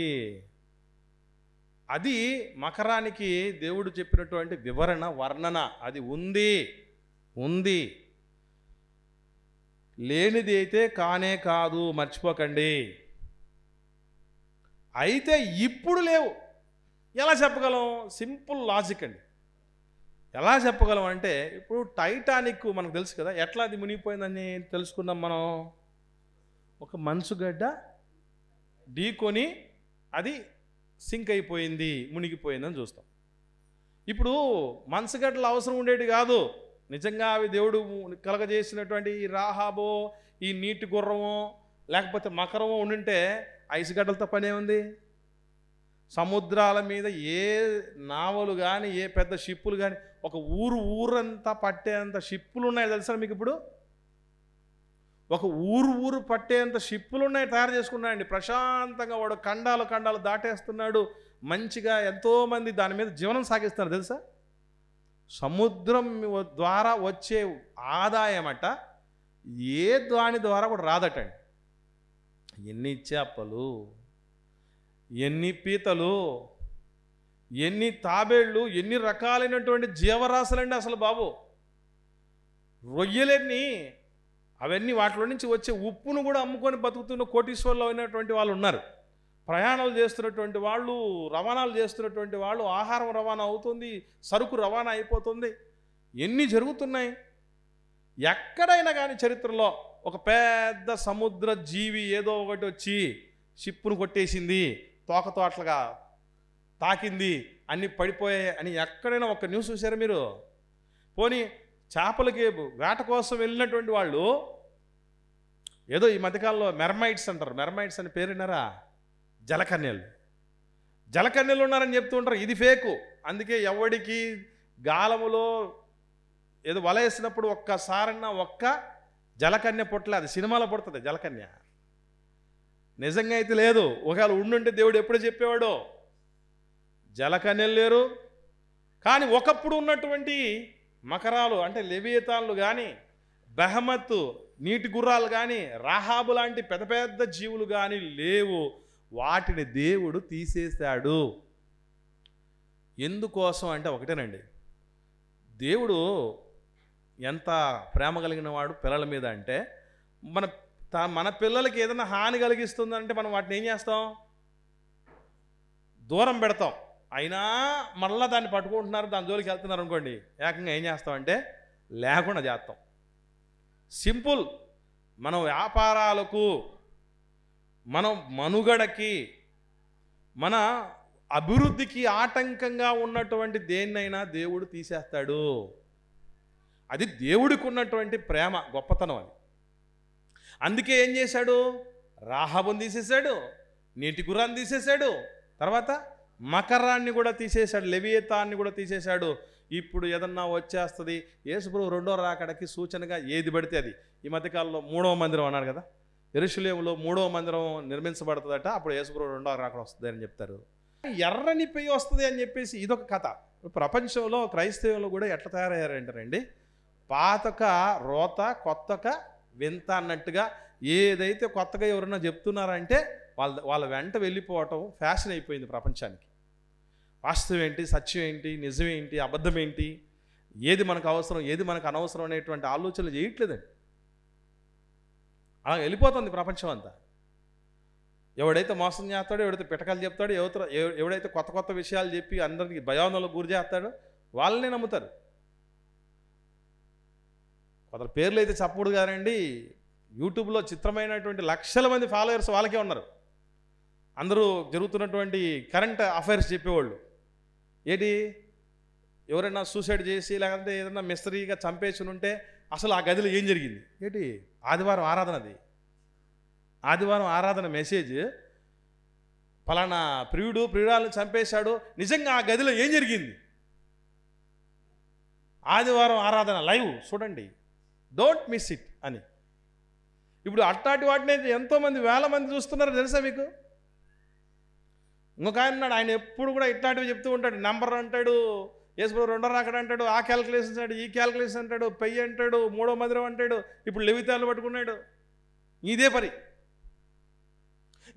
అది మకరానికి దేవుడు చెప్పినటువంటి వివరణ, వర్ణన. అది ఉంది లేనిది అయితే కానే కాదు, మర్చిపోకండి. అయితే ఇప్పుడు లేవు. ఎలా చెప్పగలం? సింపుల్ లాజిక్ అండి. ఎలా చెప్పగలం అంటే, ఇప్పుడు టైటానిక్ మనకు తెలుసు కదా, ఎట్లా అది మునిగిపోయిందని తెలుసుకున్నాం మనం. ఒక మంచుగడ్డ ఢీకొని అది సింక్ అయిపోయింది, మునిగిపోయిందని చూస్తాం. ఇప్పుడు మంచుగడ్డలు అవసరం ఉండేది కాదు. నిజంగా అవి దేవుడు కలగజేసినటువంటి ఈ రాహాబో, ఈ నీటి గుర్రమో, లేకపోతే మకరమో ఉండుంటే ఐసుగడ్డలతో పనే ఉంది. సముద్రాల మీద ఏ నావలు కానీ, ఏ పెద్ద షిప్పులు కానీ, ఒక ఊరంతా పట్టేంత షిప్పులు ఉన్నాయి తెలుసా మీకు? ఇప్పుడు ఒక ఊరు పట్టేంత షిప్పులు ఉన్నాయి, తయారు చేసుకున్నాయండి. ప్రశాంతంగా వాడు ఖండాలు దాటేస్తున్నాడు. మంచిగా ఎంతోమంది దాని మీద జీవనం సాగిస్తున్నారు తెలుసా. సముద్రం ద్వారా వచ్చే ఆదాయం అట ఏ దాని ద్వారా కూడా రాదటండి. ఎన్ని చేపలు, ఎన్ని పీతలు, ఎన్ని తాబేళ్ళు, ఎన్ని రకాలైనటువంటి జీవరాశులండి అసలు బాబు. రొయ్యలన్నీ, అవన్నీ వాటిలో నుంచి వచ్చే ఉప్పును కూడా అమ్ముకొని బతుకుతున్న కోటీశ్వర్లు అయినటువంటి వాళ్ళు ఉన్నారు. ప్రయాణాలు చేస్తున్నటువంటి వాళ్ళు, రవాణాలు చేస్తున్నటువంటి వాళ్ళు, ఆహారం రవాణా అవుతుంది, సరుకు రవాణా అయిపోతుంది. ఎన్ని జరుగుతున్నాయి. ఎక్కడైనా కానీ చరిత్రలో ఒక పెద్ద సముద్ర జీవి ఏదో ఒకటి వచ్చి షిప్పును కొట్టేసింది, తోకతో అట్లుగా తాకింది, అన్నీ పడిపోయాయి అని ఎక్కడైనా ఒక న్యూస్ చూసారా మీరు? పోనీ చేపలకి వేట కోసం వెళ్ళినటువంటి వాళ్ళు ఏదో ఈ మధ్యకాలంలో మెర్మైడ్స్ అంటారు, మెర్మైడ్స్ అని పేరున్నారా? జలకన్యలు ఉన్నారని చెప్తూ ఉంటారు. ఇది ఫేకు. అందుకే ఎవడికి గాలములో ఏదో వల వేసినప్పుడు ఒక్కసారన్నా ఒక్క జలకన్య పుట్టలే. అది సినిమాలో పుడుతుంది జలకన్య, నిజంగా అయితే లేదు. ఒకవేళ ఉండుంటే దేవుడు ఎప్పుడు చెప్పేవాడో. జలకన్యలు లేరు. కానీ ఒకప్పుడు ఉన్నటువంటి మకరాలు అంటే లెవియతాన్లు కానీ, బెహమత్ నీటి గుర్రాలు కానీ, రాహాబు లాంటి పెద్ద పెద్ద జీవులు కానీ లేవు. వాటిని దేవుడు తీసేశాడు. ఎందుకోసం అంటే ఒకటేనండి, దేవుడు ఎంత ప్రేమ కలిగిన వాడు పిల్లల మీద అంటే, మన పిల్లలకి ఏదైనా హాని కలిగిస్తుందంటే మనం వాటిని ఏం చేస్తాం? దూరం పెడతాం. అయినా మళ్ళీ దాన్ని పట్టుకుంటున్నారు, దాని జోలికి వెళ్తున్నారు అనుకోండి, ఏకంగా ఏం చేస్తామంటే లేకుండా చేస్తాం. సింపుల్. మనం వ్యాపారాలకు, మనం మనుగడకి, మన అభివృద్ధికి ఆటంకంగా ఉన్నటువంటి దేన్నైనా దేవుడు తీసేస్తాడు. అది దేవుడికి ఉన్నటువంటి ప్రేమ, గొప్పతనం అది. అందుకే ఏం చేశాడు? రాహాబుని తీసేశాడు, నీటి గుర్రాన్ని తీసేశాడు, తర్వాత మకరాన్ని కూడా తీసేశాడు, లెవియతాన్ని కూడా తీసేశాడు. ఇప్పుడు ఏదన్నా వచ్చేస్తుంది. యేసుప్రభు రెండో రాకడకి సూచనగా ఏది పడితే అది. ఈ మధ్యకాలంలో 3వ మందిరం అన్నారు కదా, యెరూషలేములో 3వ మందిరం నిర్మించబడుతుందట, అప్పుడు యేసుప్రభు రెండో రాకడ వస్తుంది అని చెప్తారు. ఎర్రని పెయ్యి వస్తుంది అని చెప్పేసి ఇదొక కథ. ప్రపంచంలో క్రైస్తవంలో కూడా ఎట్లా తయారయ్యారంటారండి, పాతక రోత కొత్తక వింత అన్నట్టుగా ఏదైతే కొత్తగా ఎవరన్నా చెప్తున్నారంటే వాళ్ళ వెంట వెళ్ళిపోవటం ఫ్యాషన్ అయిపోయింది ప్రపంచానికి. వాస్తవం ఏంటి, సత్యం ఏంటి, నిజం ఏంటి, అబద్ధం ఏంటి, ఏది మనకు అవసరం, ఏది మనకు అనవసరం అనేటువంటి ఆలోచనలు చేయట్లేదండి. అలా వెళ్ళిపోతుంది ప్రపంచం అంతా. ఎవడైతే మోసం చేస్తాడో, ఎవడైతే పిటకలు చెప్తాడో, ఎవడైతే కొత్త కొత్త విషయాలు చెప్పి అందరికీ భయాందోళనకు గురి చేస్తాడో వాళ్ళనే నమ్ముతారు. కొందరు పేర్లు అయితే చెప్పకూడదు కానండి, యూట్యూబ్లో చిత్రమైనటువంటి లక్షల మంది ఫాలోవర్స్ వాళ్ళకే ఉన్నారు. అందరూ జరుగుతున్నటువంటి కరెంట్ అఫైర్స్ చెప్పేవాళ్ళు. ఏంటి, ఎవరైనా సూసైడ్ చేసి లేకపోతే ఏదైనా మిస్టరీగా చంపేసి ఉంటే అసలు ఆ గదిలో ఏం జరిగింది, ఏంటి ఆదివారం ఆరాధనది, ఆదివారం ఆరాధన మెసేజ్, ఫలానా ప్రియురాలను చంపేశాడు, నిజంగా ఆ గదిలో ఏం జరిగింది, ఆదివారం ఆరాధన లైవ్ చూడండి, డోంట్ మిస్ ఇట్ అని. ఇప్పుడు అట్లాంటి వాటిని ఎంతోమంది వేల మంది చూస్తున్నారు తెలుసా మీకు. ఇంకొక ఆయన ఉన్నాడు, ఆయన ఎప్పుడు కూడా ఇట్లాంటివి చెప్తూ ఉంటాడు. నెంబర్ అంటాడు, యేసుప్రభు రెండో రాకడ అంటాడు, ఆ క్యాలిక్యులేషన్స్ అంటాడు, ఈ క్యాలిక్యులేషన్ అంటాడు, పెయ్యి అంటాడు, మూడో మందిరం అంటాడు, ఇప్పుడు లెవితాలు పట్టుకున్నాడు. ఇదే పని.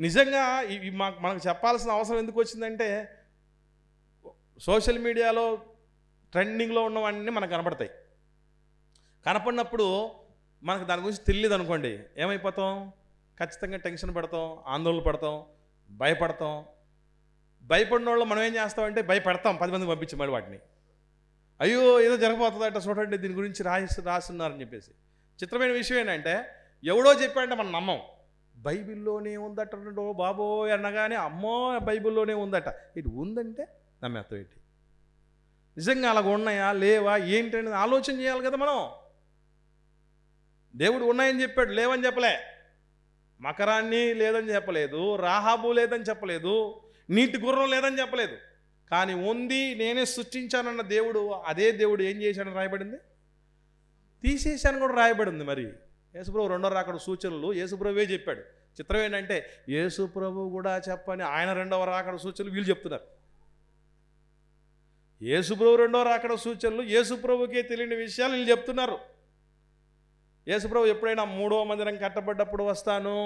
నిజంగా ఇవి మనకు చెప్పాల్సిన అవసరం ఎందుకు వచ్చిందంటే, సోషల్ మీడియాలో ట్రెండింగ్లో ఉన్నవన్నీ మనకు కనపడతాయి. కనపడినప్పుడు మనకు దాని గురించి తెలియదు అనుకోండి, ఏమైపోతాం? ఖచ్చితంగా టెన్షన్ పడతాం, ఆందోళన పడతాం, భయపడతాం. భయపడిన వాళ్ళు మనం ఏం చేస్తామంటే భయపెడతాం 10 మందికి పంపించి మళ్ళీ వాటిని. అయ్యో ఏదో జరగబోతుందట చూడండి, దీని గురించి రాస్తున్నారని చెప్పేసి. చిత్రమైన విషయం ఏంటంటే, ఎవడో చెప్పాడంటే మనం నమ్మం. బైబిల్లోనే ఉందటో బాబో అనగానే అమ్మో బైబిల్లోనే ఉందట, ఇది ఉందంటే నమ్మేస్తాం ఏంటి? నిజంగా అలాగ ఉన్నాయా లేవా ఏంటి అనేది ఆలోచన చేయాలి కదా మనం. దేవుడు ఉన్నాయని చెప్పాడు, లేవని చెప్పలే. మకరాన్ని లేదని చెప్పలేదు, రాహాబు లేదని చెప్పలేదు, నీటి గుర్రం లేదని చెప్పలేదు. కానీ ఉంది, నేనే సృష్టించానన్న దేవుడు, అదే దేవుడు ఏం చేశాడని రాయబడింది, తీసేశాను కూడా రాయబడింది. మరి యేసుప్రభు రెండో రాకడ సూచనలు యేసుప్రభువే చెప్పాడు. చిత్రం ఏంటంటే యేసుప్రభు కూడా చెప్పని ఆయన రెండవ రాకడ సూచనలు వీళ్ళు చెప్తున్నారు. యేసుప్రభు రెండో రాకడ సూచనలు యేసుప్రభుకే తెలియని విషయాలు వీళ్ళు చెప్తున్నారు. యేసుప్రభు ఎప్పుడైనా మూడవ మందిరం కట్టబడ్డప్పుడు వస్తాను,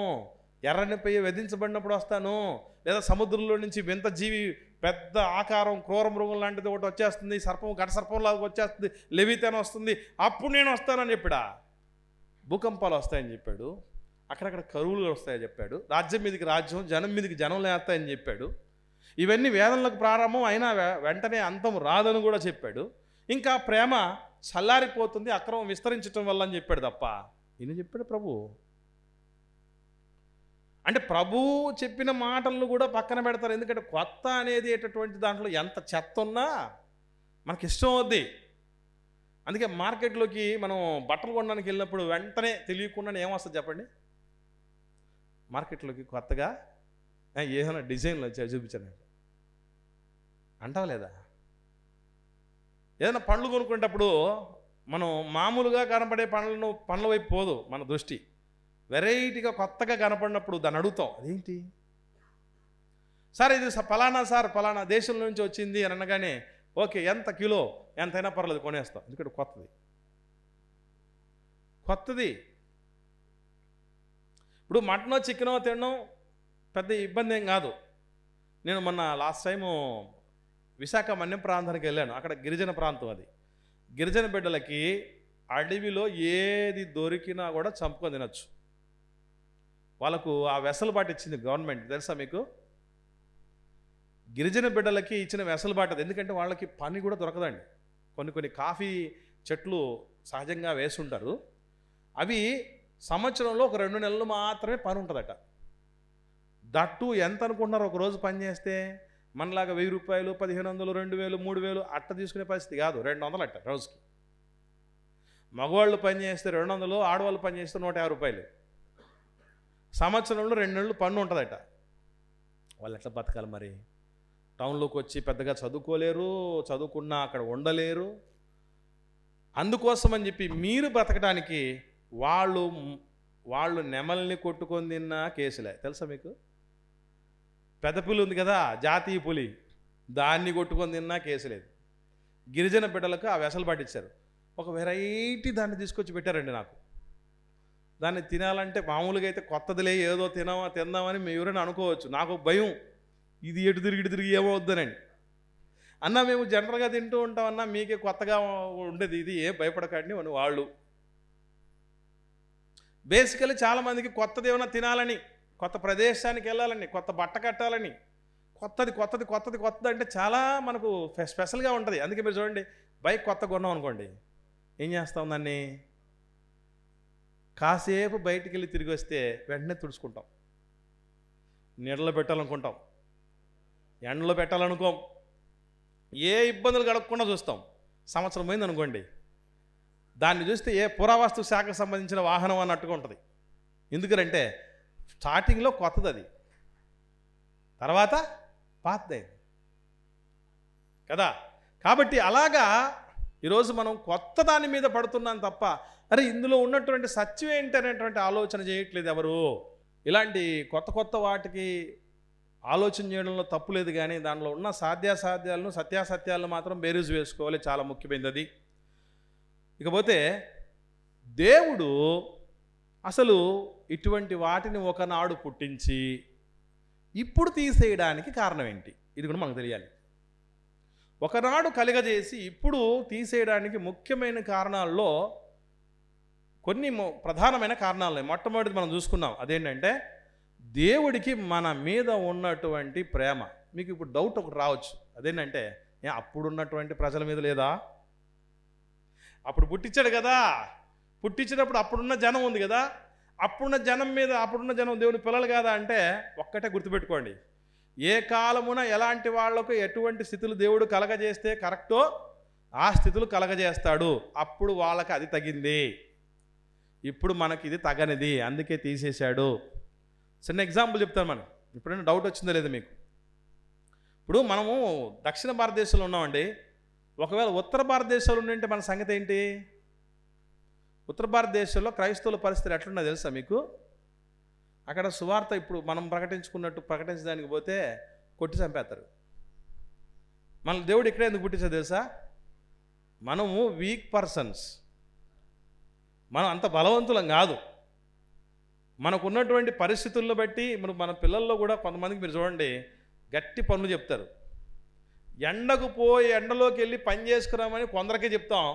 ఎర్రని పెయ్యి వెధించబడినప్పుడు వస్తాను, లేదా సముద్రంలో నుంచి వింత జీవి పెద్ద ఆకారం క్రూర మృగం లాంటిది ఒకటి వచ్చేస్తుంది, సర్పం ఘట సర్పంలాగా వచ్చేస్తుంది, లెవితాన్ వస్తుంది, అప్పుడు నేను వస్తానని చెప్పాడా. భూకంపాలు వస్తాయని చెప్పాడు, అక్కడక్కడ కరువులు వస్తాయని చెప్పాడు, రాజ్యం మీదకి రాజ్యం, జనం మీదకి జనం లేస్తాయని చెప్పాడు. ఇవన్నీ వేదనలకు ప్రారంభం అయినా వెంటనే అంతం రాదని కూడా చెప్పాడు. ఇంకా ప్రేమ చల్లారిపోతుంది అక్రమం విస్తరించటం వల్ల అని చెప్పాడు తప్ప ఈయన చెప్పాడు ప్రభు. అంటే ప్రభు చెప్పిన మాటలను కూడా పక్కన పెడతారు. ఎందుకంటే కొత్త అనేది అటువంటి దాంట్లో ఎంత చెత్త ఉన్నా మనకి ఇష్టం అవుద్ది. అందుకే మార్కెట్లోకి మనం బట్టలు కొనడానికి వెళ్ళినప్పుడు వెంటనే తెలియకుండా ఏమొస్తుంది చెప్పండి, మార్కెట్లోకి కొత్తగా ఏమైనా డిజైన్లు వచ్చాయి చూపించాను అంటావా లేదా? ఏదైనా పండ్లు కొనుక్కునేటప్పుడు మనం మామూలుగా కనపడే పండ్ల వైపు పోదు మన దృష్టి. వెరైటీగా కొత్తగా కనపడినప్పుడు దాన్ని అడుగుతాం, అదేంటి సార్, ఇది ఫలానా సార్ ఫలానా దేశం నుంచి వచ్చింది అని అనగానే ఓకే ఎంత కిలో ఎంతైనా పర్లేదు కొనేస్తాం, ఎందుకంటే కొత్తది. ఇప్పుడు మటనో చికెనో తినడం పెద్ద ఇబ్బంది ఏం కాదు. నేను మొన్న లాస్ట్ టైము విశాఖ మన్యం ప్రాంతానికి వెళ్ళాను. అక్కడ గిరిజన ప్రాంతం, అది గిరిజన బిడ్డలకి అడవిలో ఏది దొరికినా కూడా చంపుకొని తినచ్చు. వాళ్ళకు ఆ వెసలుబాటు ఇచ్చింది గవర్నమెంట్, తెలుసా మీకు? గిరిజన బిడ్డలకి ఇచ్చిన వెసలుబాటు అది. ఎందుకంటే వాళ్ళకి పని కూడా దొరకదండి. కొన్ని కాఫీ చెట్లు సహజంగా వేసుంటారు, అవి సంవత్సరంలో ఒక 2 నెలలు మాత్రమే పని ఉంటుందట. దట్టు ఎంత అనుకుంటున్నారు, ఒకరోజు పని చేస్తే మనలాగా 1000 రూపాయలు 1500 2000 3000 అట్ట తీసుకునే పరిస్థితి కాదు, 200 అట్ట రోజుకి. మగవాళ్ళు పని చేస్తే 200, ఆడవాళ్ళు పని చేస్తే 150 రూపాయలు. సంవత్సరంలో 2 నెలలు పన్ను ఉంటుందట. వాళ్ళు ఎట్లా బతకాలి మరి? టౌన్లోకి వచ్చి పెద్దగా చదువుకోలేరు, చదువుకున్నా అక్కడ ఉండలేరు. అందుకోసం అని చెప్పి మీరు బ్రతకడానికి వాళ్ళు నెమల్ని కొట్టుకొని తిన్న కేసులే, తెలుసా మీకు? పెద్ద పులి ఉంది కదా, జాతీయ పులి, దాన్ని కొట్టుకొని తిన్నా కేసు లేదు. గిరిజన బిడ్డలకు ఆ వెసలు పట్టించారు. ఒక వెరైటీ దాన్ని తీసుకొచ్చి పెట్టారండి నాకు. దాన్ని తినాలంటే మామూలుగా అయితే కొత్తదిలే ఏదో తిందామని మేము ఎవరైనా అనుకోవచ్చు. నాకు భయం, ఇది ఎటు తిరిగి ఏమవుద్దనండి. అన్న మేము జనరల్గా తింటూ ఉంటామన్నా, మీకే కొత్తగా ఉండేది ఇది, ఏం భయపడకండి అని వాళ్ళు. బేసికలీ చాలామందికి కొత్తది ఏమైనా తినాలని, కొత్త ప్రదేశానికి వెళ్ళాలని, కొత్త బట్ట కట్టాలని, కొత్తది అంటే చాలా మనకు స్పెషల్గా ఉంటుంది. అందుకే మీరు చూడండి, బైక్ కొత్త కొన్నాం అనుకోండి, ఏం చేస్తాం, దాన్ని కాసేపు బయటికి వెళ్ళి తిరిగి వస్తే వెంటనే తుడుచుకుంటాం, నీడలో పెట్టాలనుకుంటాం, ఎండలో పెట్టాలనుకోం, ఏ ఇబ్బందులు గడపకుండా చూస్తాం. సంవత్సరం పోయింది అనుకోండి, దాన్ని చూస్తే ఏ పురావస్తు శాఖకు సంబంధించిన వాహనం అన్నట్టుగా ఉంటుంది. ఎందుకంటే స్టార్టింగ్లో కొత్తది, అది తర్వాత పాతదే కదా. కాబట్టి అలాగా ఈరోజు మనం కొత్త దాని మీద పడుతున్నాం తప్ప, అరే ఇందులో ఉన్నటువంటి సత్యం ఏంటి అనేటువంటి ఆలోచన చేయట్లేదు ఎవరు. ఇలాంటి కొత్త వాటికి ఆలోచన చేయడంలో తప్పు లేదు, కానీ దానిలో ఉన్న సాధ్యాసాధ్యాలను సత్యాసత్యాలను మాత్రం బేరీజు వేసుకోవాలి, చాలా ముఖ్యమైనది అది. ఇకపోతే దేవుడు అసలు ఇటువంటి వాటిని ఒకనాడు పుట్టించి ఇప్పుడు తీసేయడానికి కారణం ఏంటి, ఇది కూడా మనకు తెలియాలి. ఒకనాడు కలుగజేసి ఇప్పుడు తీసేయడానికి ముఖ్యమైన కారణాల్లో కొన్ని ప్రధానమైన కారణాలు ఉన్నాయి. మొట్టమొదటిది మనం చూసుకున్నాం, అదేంటంటే దేవుడికి మన మీద ఉన్నటువంటి ప్రేమ. మీకు ఇప్పుడు డౌట్ ఒకటి రావచ్చు, అదేంటంటే అప్పుడున్నటువంటి ప్రజల మీద లేదా? అప్పుడు పుట్టించాడు కదా, పుట్టించినప్పుడు అప్పుడున్న జనం ఉంది కదా, అప్పుడున్న జనం మీద, అప్పుడున్న జనం దేవుని పిల్లలు కాదా అంటే ఒక్కటే గుర్తుపెట్టుకోండి, ఏ కాలమున ఎలాంటి వాళ్లకు ఎటువంటి స్థితులు దేవుడు కలగజేస్తే కరెక్టో ఆ స్థితులు కలగజేస్తాడు. అప్పుడు వాళ్ళకి అది తగింది, ఇప్పుడు మనకి ఇది తగనిది, అందుకే తీసేశాడు. చిన్న ఎగ్జాంపుల్ చెప్తాను. మనం ఇప్పుడైనా డౌట్ వచ్చిందో లేదో మీకు. ఇప్పుడు మనము దక్షిణ భారతదేశంలో ఉన్నామండి. ఒకవేళ ఉత్తర భారతదేశంలో ఉంటే మన సంగతి ఏంటి? ఉత్తర భారతదేశంలో క్రైస్తవుల పరిస్థితి ఎట్లున్నా తెలుసా మీకు? అక్కడ సువార్త ఇప్పుడు మనం ప్రకటించుకున్నట్టు ప్రకటించడానికి పోతే కొట్టి చంపేస్తారు. మన దేవుడు ఇక్కడే ఎందుకు పుట్టించాడు తెలుసా? మనము వీక్ పర్సన్స్, మనం అంత బలవంతులం కాదు. మనకున్నటువంటి పరిస్థితులను బట్టి మన పిల్లల్లో కూడా కొంతమందికి మీరు చూడండి, గట్టి పనులు చెప్తారు. ఎండకు పోయి ఎండలోకి వెళ్ళి పని చేసుకురామని కొందరికే చెప్తాం,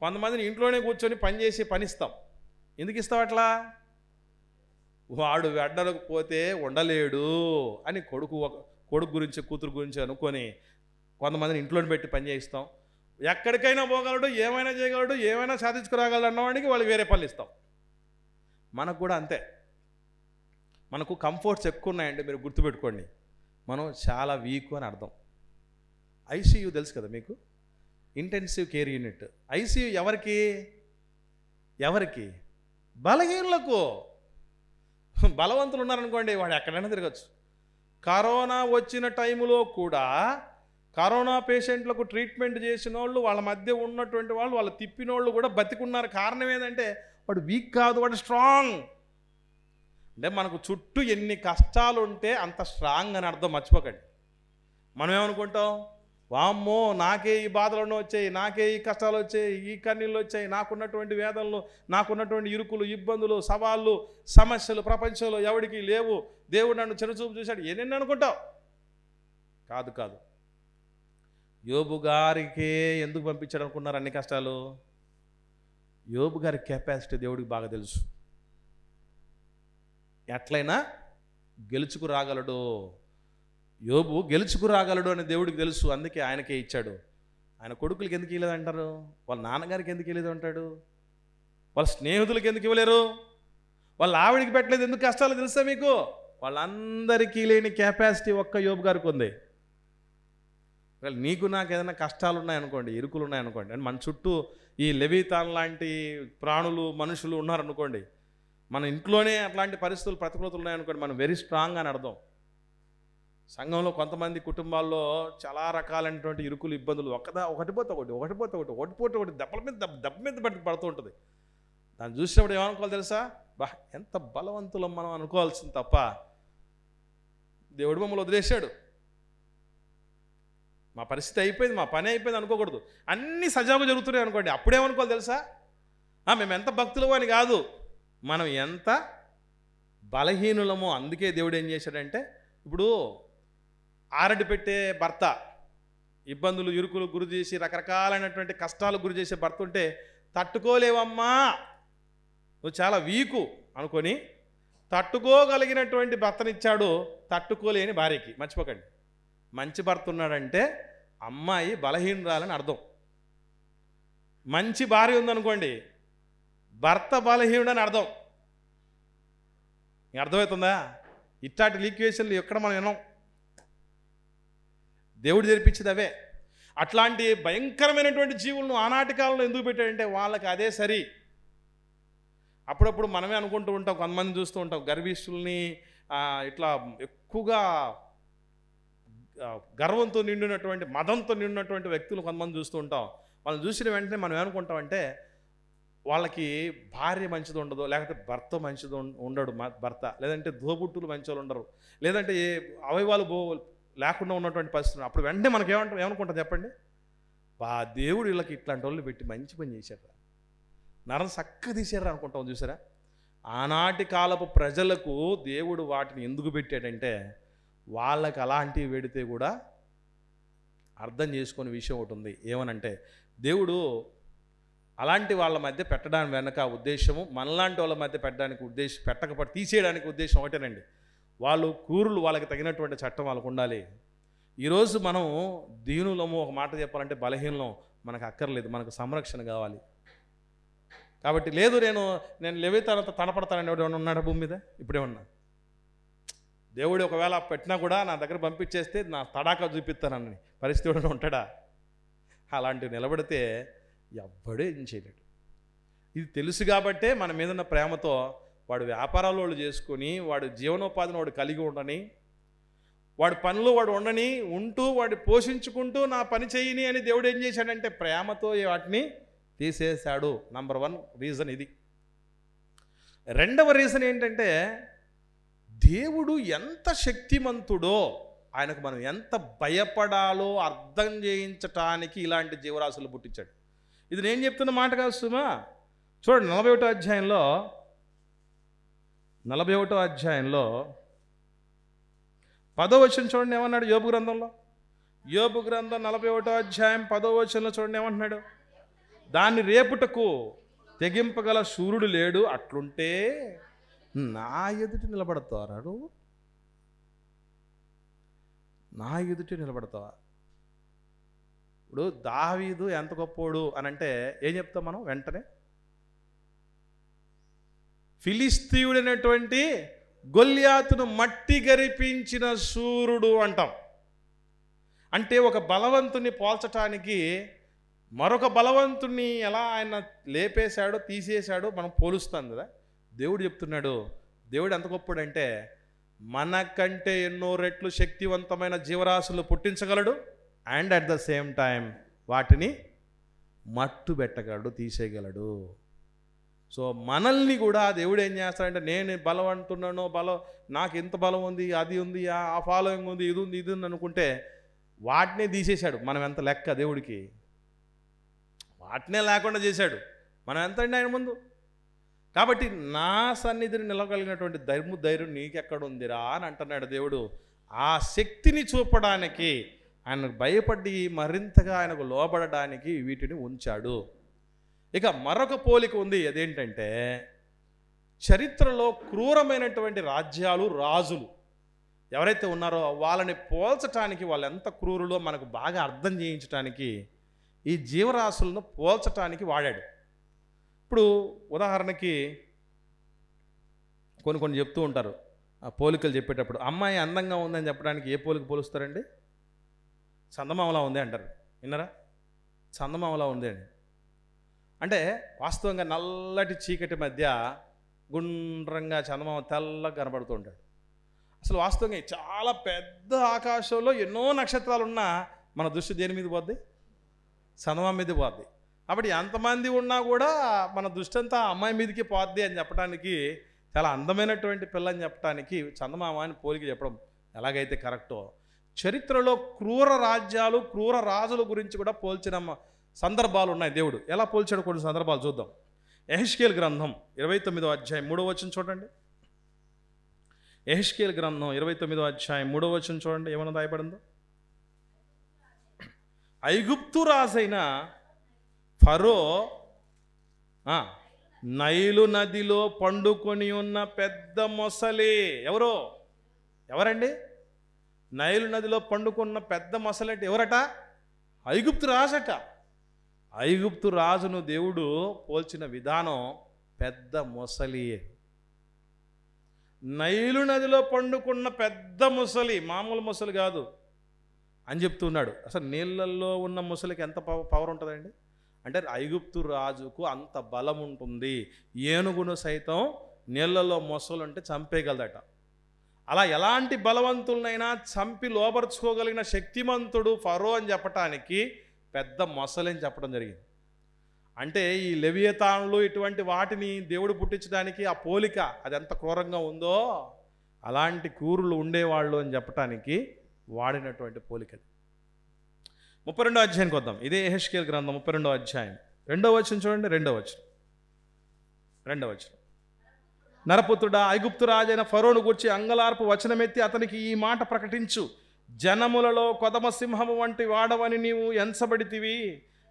కొంతమందిని ఇంట్లోనే కూర్చొని పని చేసి పనిస్తాం. ఎందుకు ఇస్తాం అట్లా? వాడు ఎండలకు పోతే ఉండలేడు అని కొడుకు గురించి కూతురు గురించి అనుకొని కొంతమందిని ఇంట్లోనే పెట్టి పని చేయిస్తాం. ఎక్కడికైనా పోగలడు, ఏమైనా చేయగలడు, ఏమైనా సాధించుకురాగలడు అన్నవాడికి వాళ్ళు వేరే పనులు ఇస్తాం. మనకు కూడా అంతే, మనకు కంఫర్ట్స్ ఎక్కువ ఉన్నాయండి. మీరు గుర్తుపెట్టుకోండి, మనం చాలా వీక్ అని అర్థం. ఐసీయూ తెలుసు కదా మీకు, ఇంటెన్సివ్ కేర్ యూనిట్. ఐసీయూ ఎవరికి? బలహీనులకు. బలవంతులు ఉన్నారనుకోండి, వాడు ఎక్కడైనా తిరగచ్చు. కరోనా వచ్చిన టైంలో కూడా కరోనా పేషెంట్లకు ట్రీట్మెంట్ చేసిన వాళ్ళు, వాళ్ళ మధ్య ఉన్నటువంటి వాళ్ళు తిప్పిన వాళ్ళు కూడా బతికున్నారు. కారణం ఏంటంటే వాడు వీక్ కాదు, వాడు స్ట్రాంగ్. అంటే మనకు చుట్టూ ఎన్ని కష్టాలు ఉంటే అంత స్ట్రాంగ్ అని అర్థం, మర్చిపోకండి. మనం ఏమనుకుంటాం, వామ్మో నాకే ఈ బాధలను వచ్చాయి, నాకే ఈ కష్టాలు వచ్చాయి, ఈ కన్నీళ్ళు వచ్చాయి, నాకున్నటువంటి వేదనలు, నాకున్నటువంటి ఇరుకులు, ఇబ్బందులు, సవాళ్ళు, సమస్యలు ప్రపంచంలో ఎవడికి లేవు, దేవుడు నన్ను చిన్నచూపు చూశాడు, ఎన్ని అనుకుంటావు. కాదు. యోబు గారికే ఎందుకు పంపించాడు అనుకున్నారు అన్ని కష్టాలు? యోబు గారి కెపాసిటీ దేవుడికి బాగా తెలుసు. ఎట్లయినా గెలుచుకు రాగలడు, యోబు గెలుచుకు రాగలడు అని దేవుడికి తెలుసు, అందుకే ఆయనకే ఇచ్చాడు. ఆయన కొడుకులకి ఎందుకు ఇవ్వలేదు అంటారు? వాళ్ళ నాన్నగారికి ఎందుకు ఇవ్వలేదు అంటాడు? వాళ్ళ స్నేహితులకి ఎందుకు ఇవ్వలేరు? వాళ్ళ ఆవిడికి పెట్టలేదు ఎందుకు కష్టాలు తెలుసా మీకు? వాళ్ళందరికీ లేని కెపాసిటీ ఒక్క యోబు గారికి ఉంది. నీకు నాకు ఏదైనా కష్టాలు ఉన్నాయనుకోండి, ఇరుకులు ఉన్నాయనుకోండి, అండ్ మన చుట్టూ ఈ లెవితాన్ లాంటి ప్రాణులు, మనుషులు ఉన్నారనుకోండి, మన ఇంట్లోనే అట్లాంటి పరిస్థితులు, ప్రతికూలతలు ఉన్నాయనుకోండి, మనం వెరీ స్ట్రాంగ్ అని అర్థం. సంఘంలో కొంతమంది కుటుంబాల్లో చాలా రకాలైనటువంటి ఇరుకులు, ఇబ్బందులు, ఒకటిపోతే ఒకటి దెబ్బ మీద పడుతూ ఉంటుంది. దాన్ని చూసినప్పుడు ఏమనుకోవాలి తెలుసా? ఎంత బలవంతులం మనం అనుకోవాల్సింది తప్ప, దేవుడు మమ్మల్ని వదిలేశాడు, మా పరిస్థితి అయిపోయింది, మా పని అయిపోయింది అనుకోకూడదు. అన్నీ సజావుగా జరుగుతున్నాయి అనుకోండి, అప్పుడేమనుకోవాలి తెలుసా? మేము ఎంత భక్తులమో అని కాదు, మనం ఎంత బలహీనులమో. అందుకే దేవుడు ఏం చేశాడంటే, ఇప్పుడు ఆరడి పెట్టే భర్త ఇబ్బందులు, ఇరుకులు గురి చేసి, రకరకాలైనటువంటి కష్టాలు గురి చేసే భర్త ఉంటే, తట్టుకోలేవమ్మా, నువ్వు చాలా వీకు అనుకొని తట్టుకోగలిగినటువంటి భర్తనిచ్చాడు, తట్టుకోలేని భార్యకి. మర్చిపోకండి, మంచి భర్త ఉన్నాడంటే అమ్మాయి బలహీనురాలని అర్థం. మంచి భార్య ఉందనుకోండి, భర్త బలహీనుడని అర్థం. అర్థమవుతుందా? ఇట్లాంటి లీక్వేషన్లు ఎక్కడ మనం విన్నాం? దేవుడు జరిపించేది అవే. అట్లాంటి భయంకరమైనటువంటి జీవులను ఆనాటి కాలంలో ఎందుకు పెట్టాడంటే వాళ్ళకి అదే సరి. అప్పుడప్పుడు మనమే అనుకుంటూ ఉంటాం, కొంతమంది చూస్తూ ఉంటాం, గర్విష్ఠుల్ని, ఇట్లా ఎక్కువగా గర్వంతో నిండినటువంటి, మదంతో నిండినటువంటి వ్యక్తులు కొంతమంది చూస్తూ ఉంటాం. వాళ్ళని చూసిన వెంటనే మనం ఏమనుకుంటామంటే, వాళ్ళకి భార్య మంచిది ఉండదు, లేకపోతే భర్త మంచిది ఉండడు, భర్త లేదంటే దోబుట్టులు మంచి వాళ్ళు ఉండరు, లేదంటే ఏ అవయవాలు లేకుండా ఉన్నటువంటి పరిస్థితులు, అప్పుడు వెంటనే మనకి ఏమనుకుంటాం చెప్పండి? దేవుడు వీళ్ళకి ఇట్లాంటి వాళ్ళు పెట్టి మంచి పని చేశారు, నరం చక్కగా తీసారా అనుకుంటాం. చూసారా? ఆనాటి కాలపు ప్రజలకు దేవుడు వాటిని ఎందుకు పెట్టాడంటే వాళ్ళకి అలాంటివి పెడితే కూడా అర్థం చేసుకునే విషయం ఒకటి ఉంది. ఏమనంటే దేవుడు అలాంటి వాళ్ళ మధ్య పెట్టడానికి వెనక ఉద్దేశము మనలాంటి వాళ్ళ మధ్య పెట్టకపోతే తీసేయడానికి ఉద్దేశం ఒకటేనండి. వాళ్ళు క్రూరులు, వాళ్ళకి తగినటువంటి చట్టం వాళ్ళకు ఉండాలి. ఈరోజు మనం దీనులము, ఒక మాట చెప్పాలంటే బలహీనం, మనకు అక్కర్లేదు, మనకు సంరక్షణ కావాలి. కాబట్టి లేదు నేను లేవే తర్వాత తడపడతానని ఎవడేమన్నా ఉన్నాడా భూమి మీద? ఇప్పుడేమన్నా దేవుడు ఒకవేళ పెట్టినా కూడా నా దగ్గర పంపించేస్తే నా తడాకా చూపిస్తానని పరిస్థితి కూడా ఉంటాడా? అలాంటివి నిలబడితే ఎవ్వడూ ఏం చేయలేడు. ఇది తెలుసు కాబట్టే మన మీద ఉన్న ప్రేమతో వాడు వ్యాపారాలు వాళ్ళు చేసుకొని, వాడు జీవనోపాధిని వాడు కలిగి ఉండని, వాడి పనులు వాడు ఉండని, ఉంటూ వాడు పోషించుకుంటూ నా పని చేయని అని దేవుడు ఏం చేశాడంటే ప్రేమతో వాటిని తీసేశాడు. నంబర్ 1 రీజన్ ఇది. రెండవ రీజన్ ఏంటంటే దేవుడు ఎంత శక్తిమంతుడో, ఆయనకు మనం ఎంత భయపడాలో అర్థం చేయించటానికి ఇలాంటి జీవరాశులు పుట్టించాడు. ఇది నేను చెప్తున్న మాట కాదు సుమా. చూడండి 41వ అధ్యాయంలో 10వ వచనం చూడండి ఏమన్నాడు యోబు గ్రంథంలో. యోబు గ్రంథం 41వ అధ్యాయం 10వ వచనంలో చూడండి ఏమంటున్నాడు? దాన్ని రేపుటకు తెగింపగల సూర్యుడు లేడు, అట్లుంటే నా ఎదుటి నిలబడతావా? నా ఎదుటి నిలబడతావా? ఇప్పుడు దావీదు ఎంత గొప్పోడు అని అంటే ఏం చెప్తాం మనం? వెంటనే ఫిలిస్తీయుడైనటువంటి గొల్యాతును మట్టి గరిపించిన సూర్యుడు అంటాం. అంటే ఒక బలవంతుని పోల్చటానికి మరొక బలవంతుని ఎలా ఆయన లేపేశాడో తీసేశాడో మనం పోలుస్తాం కదా. దేవుడు చెప్తున్నాడు, దేవుడు ఎంత గొప్పడంటే మనకంటే ఎన్నో రెట్లు శక్తివంతమైన జీవరాశులు పుట్టించగలడు, and at the same time వాటిని మట్టు పెట్టగలడు, తీసేయగలడు. సో మనల్ని కూడా దేవుడు ఏం చేస్తాడంటే, నేను బలం అంటున్నానో నాకు ఎంత బలం ఉంది, అది ఉంది, ఆ ఫాలోయింగ్ ఉంది, ఇది ఉంది, ఇది ఉంది అనుకుంటే వాటినే తీసేశాడు. మనం ఎంత లెక్క దేవుడికి? వాటినే లేకుండా చేశాడు. మనం ఎంత అండి ఆయన ముందు? కాబట్టి నా సన్నిధిని నిలవగలిగినటువంటి ధైర్యం నీకెక్కడుందిరా అని అంటున్నాడు దేవుడు. ఆ శక్తిని చూపడానికి, ఆయనకు భయపడి మరింతగా ఆయనకు లోబడడానికి వీటిని ఉంచాడు. ఇక మరొక పోలిక ఉంది. అదేంటంటే చరిత్రలో క్రూరమైనటువంటి రాజ్యాలు, రాజులు ఎవరైతే ఉన్నారో వాళ్ళని పోల్చటానికి, వాళ్ళు ఎంత క్రూరులో మనకు బాగా అర్థం చేయించడానికి ఈ జీవరాశులను పోల్చటానికి వాడాడు. ఇప్పుడు ఉదాహరణకి కొన్ని చెప్తూ ఉంటారు ఆ పోలికలు చెప్పేటప్పుడు. అమ్మాయి అందంగా ఉందని చెప్పడానికి ఏ పోలిక పోలుస్తారండి? చందమామలా ఉంది అంటారు. విన్నారా? చందమామలా ఉంది అని అంటే వాస్తవంగా నల్లటి చీకటి మధ్య గుండ్రంగా చందమామ తెల్లగా కనబడుతూ ఉంటాడు. అసలు వాస్తవంగా చాలా పెద్ద ఆకాశంలో ఎన్నో నక్షత్రాలు ఉన్నా మన దృష్టి దేని మీద పోద్ది? చందమామ మీద పోద్ది. కాబట్టి ఎంతమంది ఉన్నా కూడా మన దృష్టి అంతా అమ్మాయి మీదకి పోద్ది అని చెప్పడానికి, చాలా అందమైనటువంటి పిల్లని చెప్పడానికి చందమామ అని పోలిక చెప్పడం ఎలాగైతే కరెక్టో, చరిత్రలో క్రూర రాజ్యాలు, క్రూర రాజుల గురించి కూడా పోల్చిన సందర్భాలు ఉన్నాయి. దేవుడు ఎలా పోల్చాడు కొన్ని సందర్భాలు చూద్దాం. యెహెజ్కేలు గ్రంథం 29వ అధ్యాయం 3వ వచనం చూడండి. యెహెజ్కేలు గ్రంథం 29వ అధ్యాయం 3వ వచనం చూడండి ఏమన్నా రాయబడిందో. ఐగుప్తు రాజైన ఫరో నైలు నదిలో పండుకొని ఉన్న పెద్ద మొసలి. ఎవరండి? నైలు నదిలో పండుకున్న పెద్ద మొసలి అంటే ఎవరట? ఐగుప్తు రాజట. ఐగుప్తు రాజును దేవుడు పోల్చిన విధానం పెద్ద మొసలి. నైలు నదిలో పండుకున్న పెద్ద మొసలి, మామూలు మొసలి కాదు అని చెప్తున్నాడు. అసలు నీళ్ళల్లో ఉన్న మొసలికి ఎంత పవర్ ఉంటుందండి అంటే, ఐగుప్తు రాజుకు అంత బలం ఉంటుంది. ఏనుగును సైతం నీళ్ళల్లో మొసలుంటే చంపేయగలదట. అలా ఎలాంటి బలవంతులనైనా చంపి లోపరుచుకోగలిగిన శక్తిమంతుడు ఫరో అని చెప్పటానికి పెద్ద మొసలి అని చెప్పడం జరిగింది. అంటే ఈ లెవియతాన్లు ఇటువంటి వాటిని దేవుడు పుట్టించడానికి ఆ పోలిక అది ఎంత క్రూరంగా ఉందో అలాంటి క్రూరులు ఉండేవాళ్ళు అని చెప్పడానికి వాడినటువంటి పోలిక. 32వ అధ్యాయానికి వద్దాం. ఇదే యెహెజ్కేలు గ్రంథం 32వ అధ్యాయం 2వ వచనం చూడండి. 2వ వచనం. నరపుత్రుడా, ఐగుప్తు రాజైన ఫరోను గూర్చి అంగలార్పు వచనమెత్తి అతనికి ఈ మాట ప్రకటించు. జనములలో కొదమ సింహము వంటి వాడవని నీవు ఎంచబడితివి.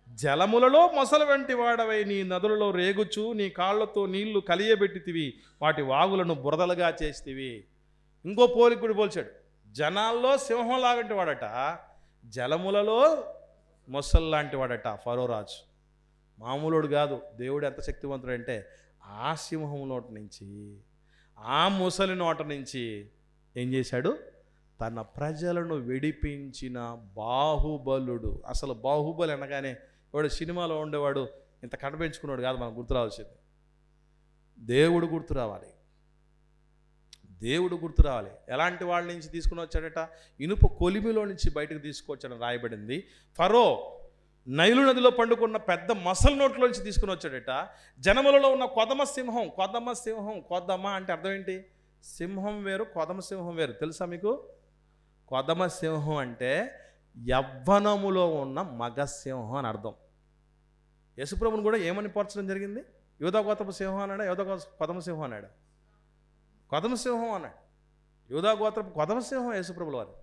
జలములలో మొసలు వంటి వాడవై నీ నదులలో రేగుచు నీ కాళ్లతో నీళ్లు కలియబెట్టితివి. వాటి వాగులను బురదలుగా చేసితివి. ఇంకో పోలికుడు పోల్చాడు. జనాల్లో సింహం లాంటి వాడట, జలములలో మొసలు లాంటి వాడట ఫరో రాజు. మామూలుడు కాదు. దేవుడు ఎంత శక్తివంతుడు అంటే ఆ సింహం నోటి నుంచి, ఆ ముసలి నోట నుంచి ఏం చేశాడు? తన ప్రజలను విడిపించిన బాహుబలుడు. అసలు బాహుబలి అనగానే వాడు సినిమాలో ఉండేవాడు ఇంత కనిపించుకున్నాడు కాదు, మనకు గుర్తు రావాల్సింది. దేవుడు గుర్తు రావాలి. దేవుడు గుర్తు రావాలి. ఎలాంటి వాళ్ళ నుంచి తీసుకుని వచ్చాడట? ఇనుప కొలిమిలో నుంచి బయటకు తీసుకొచ్చాడని రాయబడింది. ఫరో నైలు నదిలో పండుకున్న పెద్ద మసలు నోట్లో నుంచి తీసుకుని వచ్చాడట. జనములలో ఉన్న కొదమ సింహం. కొదమ అంటే అర్థం ఏంటి? సింహం వేరు, కొదమ సింహం వేరు. తెలుసా మీకు? కొదమ సింహం అంటే యవ్వనములో ఉన్న మగసింహం అని అర్థం. యేసుప్రభుని కూడా ఏమని పోర్చడం జరిగింది? యూదా గోత్రపు సింహం అన్నాడా? కొదమ సింహం అన్నాడు? కొదమ సింహం అన్నాడు. యూదా గోత్రపు కొదమ సింహం యేసుప్రభుల వారు.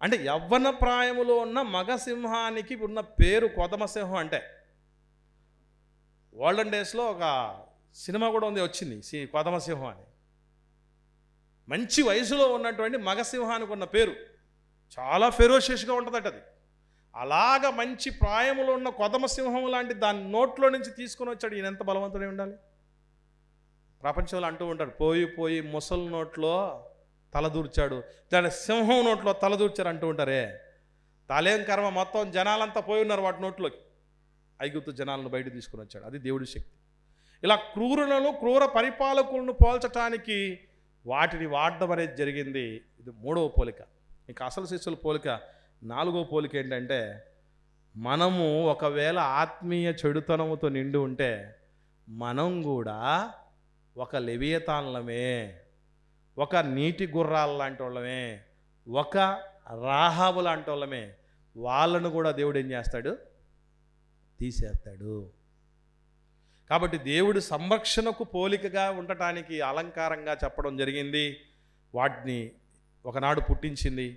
అంటే యవ్వన ప్రాయములో ఉన్న మగ సింహానికి ఉన్న పేరు కొదమ సింహం. అంటే ఓల్డెన్ డేస్లో ఒక సినిమా కూడా ఉంది, వచ్చింది కొదమ సింహం అని. మంచి వయసులో ఉన్నటువంటి మగ సింహానికి ఉన్న పేరు. చాలా ఫెరోషియస్గా ఉంటుందట అది. అలాగ మంచి ప్రాయములో ఉన్న కొదమ సింహం లాంటి దాని నోట్లో నుంచి తీసుకొని వచ్చాడు. ఈయన ఎంత బలవంతుడై ఉండాలి? ప్రపంచంలో అంటూ ఉంటాడు, పోయి ముసలి నోట్లో తలదూర్చాడు, దాని సింహం నోట్లో తలదూర్చారు అంటూ ఉంటారే. తాలేం కర్మ, మొత్తం జనాలంతా పోయి ఉన్నారు వాటి నోట్లోకి. ఐగుప్తు జనాలను బయట తీసుకుని వచ్చాడు. అది దేవుడి శక్తి. ఇలా క్రూరులను, క్రూర పరిపాలకులను పోల్చటానికి వాటిని వాడడం అనేది జరిగింది. ఇది 3వ పోలిక. ఇక అసలు శిష్యుల పోలిక 4వ పోలిక ఏంటంటే, మనము ఒకవేళ ఆత్మీయ చెడుతనముతో నిండి ఉంటే మనం కూడా ఒక లెవియతాన్లమే, ఒక నీటి గుర్రాల లాంటి వాళ్ళమే, ఒక రాహాబు లాంటి వాళ్ళమే. వాళ్ళను కూడా దేవుడు ఏం చేస్తాడు? తీసేస్తాడు. కాబట్టి దేవుడు సంరక్షణకు పోలికగా ఉండటానికి అలంకారంగా చెప్పడం జరిగింది. వాటిని ఒకనాడు పుట్టించింది.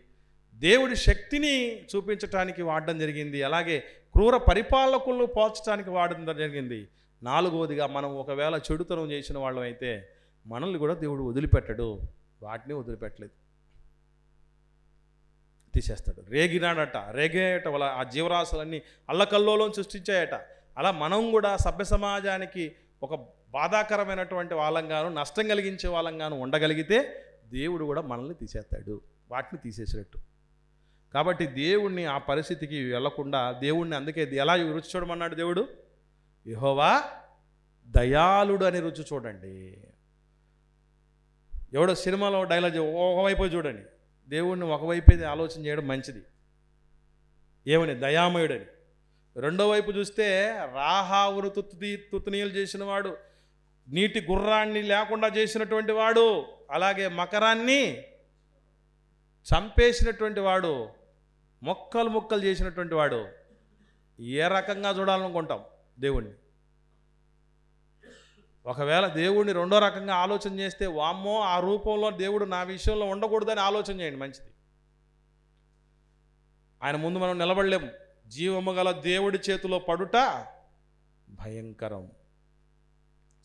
దేవుడి శక్తిని చూపించటానికి వాడడం జరిగింది. అలాగే క్రూర పరిపాలకులను పోల్చడానికి వాడడం జరిగింది. 4వదిగా మనం ఒకవేళ చెడుతనం చేసిన వాళ్ళం అయితే మనల్ని కూడా దేవుడు వదిలిపెట్టడు. వాటిని వదిలిపెట్టలేదు, తీసేస్తాడు. రేగినాడట, రేగేట వాళ్ళ ఆ జీవరాశులన్నీ అల్లకల్లోలం సృష్టించాయట. అలా మనం కూడా సభ్య సమాజానికి ఒక బాధాకరమైనటువంటి వాళ్ళంగాను, నష్టం కలిగించే వాళ్ళంగాను ఉండగలిగితే దేవుడు కూడా మనల్ని తీసేస్తాడు, వాటిని తీసేసినట్టు. కాబట్టి దేవుణ్ణి ఆ పరిస్థితికి వెళ్లకుండా దేవుణ్ణి అందుకే ఎలా రుచి చూడమన్నాడు దేవుడు? యెహోవా దయాళుడు అని రుచి చూడండి. ఎవడో సినిమాలో డైలాగ్ ఒకవైపు చూడండి, దేవుణ్ణి ఒకవైపు ఆలోచన చేయడం మంచిది. ఏమని? దయామయుడని. రెండో వైపు చూస్తే రాహావును తుత్తునీయులు చేసిన వాడు, నీటి గుర్రాన్ని లేకుండా చేసినటువంటి వాడు, అలాగే మకరాన్ని చంపేసినటువంటి వాడు, మొక్కలు చేసినటువంటి వాడు. ఏ రకంగా చూడాలనుకుంటాం దేవుణ్ణి? ఒకవేళ దేవుడిని రెండో రకంగా ఆలోచన చేస్తే, వామ్మో ఆ రూపంలో దేవుడు నా విషయంలో ఉండకూడదని ఆలోచన చేయండి, మంచిది. ఆయన ముందు మనం నిలబడలేము. జీవము గల దేవుడి చేతిలో పడుట భయంకరం.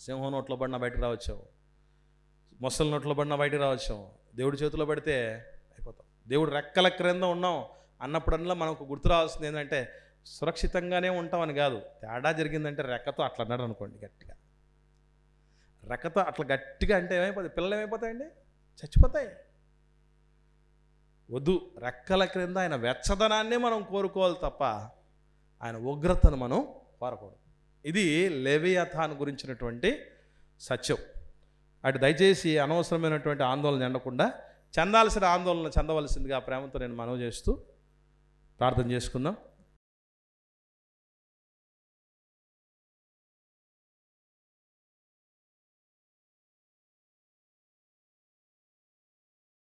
సింహం నోట్లో పడినా బయటకు రావచ్చు, మొసలి నోట్లో పడినా బయటకు రావచ్చు. దేవుడి చేతిలో పడితే అయిపోతాం. దేవుడు రెక్కల క్రింద ఉన్నాం అన్నప్పుడల్లా మనకు గుర్తు రావాల్సింది ఏంటంటే, సురక్షితంగానే ఉంటామని కాదు. తేడా జరిగిందంటే రెక్కతో అట్లా అన్నాడు అనుకోండి, గట్టిగా రెక్కతో అట్లా గట్టిగా అంటే ఏమైపోతాయి? పిల్లలు ఏమైపోతాయండి? చచ్చిపోతాయి. వద్దు. రెక్కల క్రింద ఆయన వెచ్చదనాన్నే మనం కోరుకోవాలి తప్ప ఆయన ఉగ్రతను మనం కోరకూడదు. ఇది లెవియథాన్ గురించినటువంటి సత్యం. అటు దయచేసి అనవసరమైనటువంటి ఆందోళన చెందకుండా చెందాల్సిన ఆందోళన చెందవలసిందిగా ప్రేమతో నేను మనవి చేస్తూ ప్రార్థన చేసుకుందాం.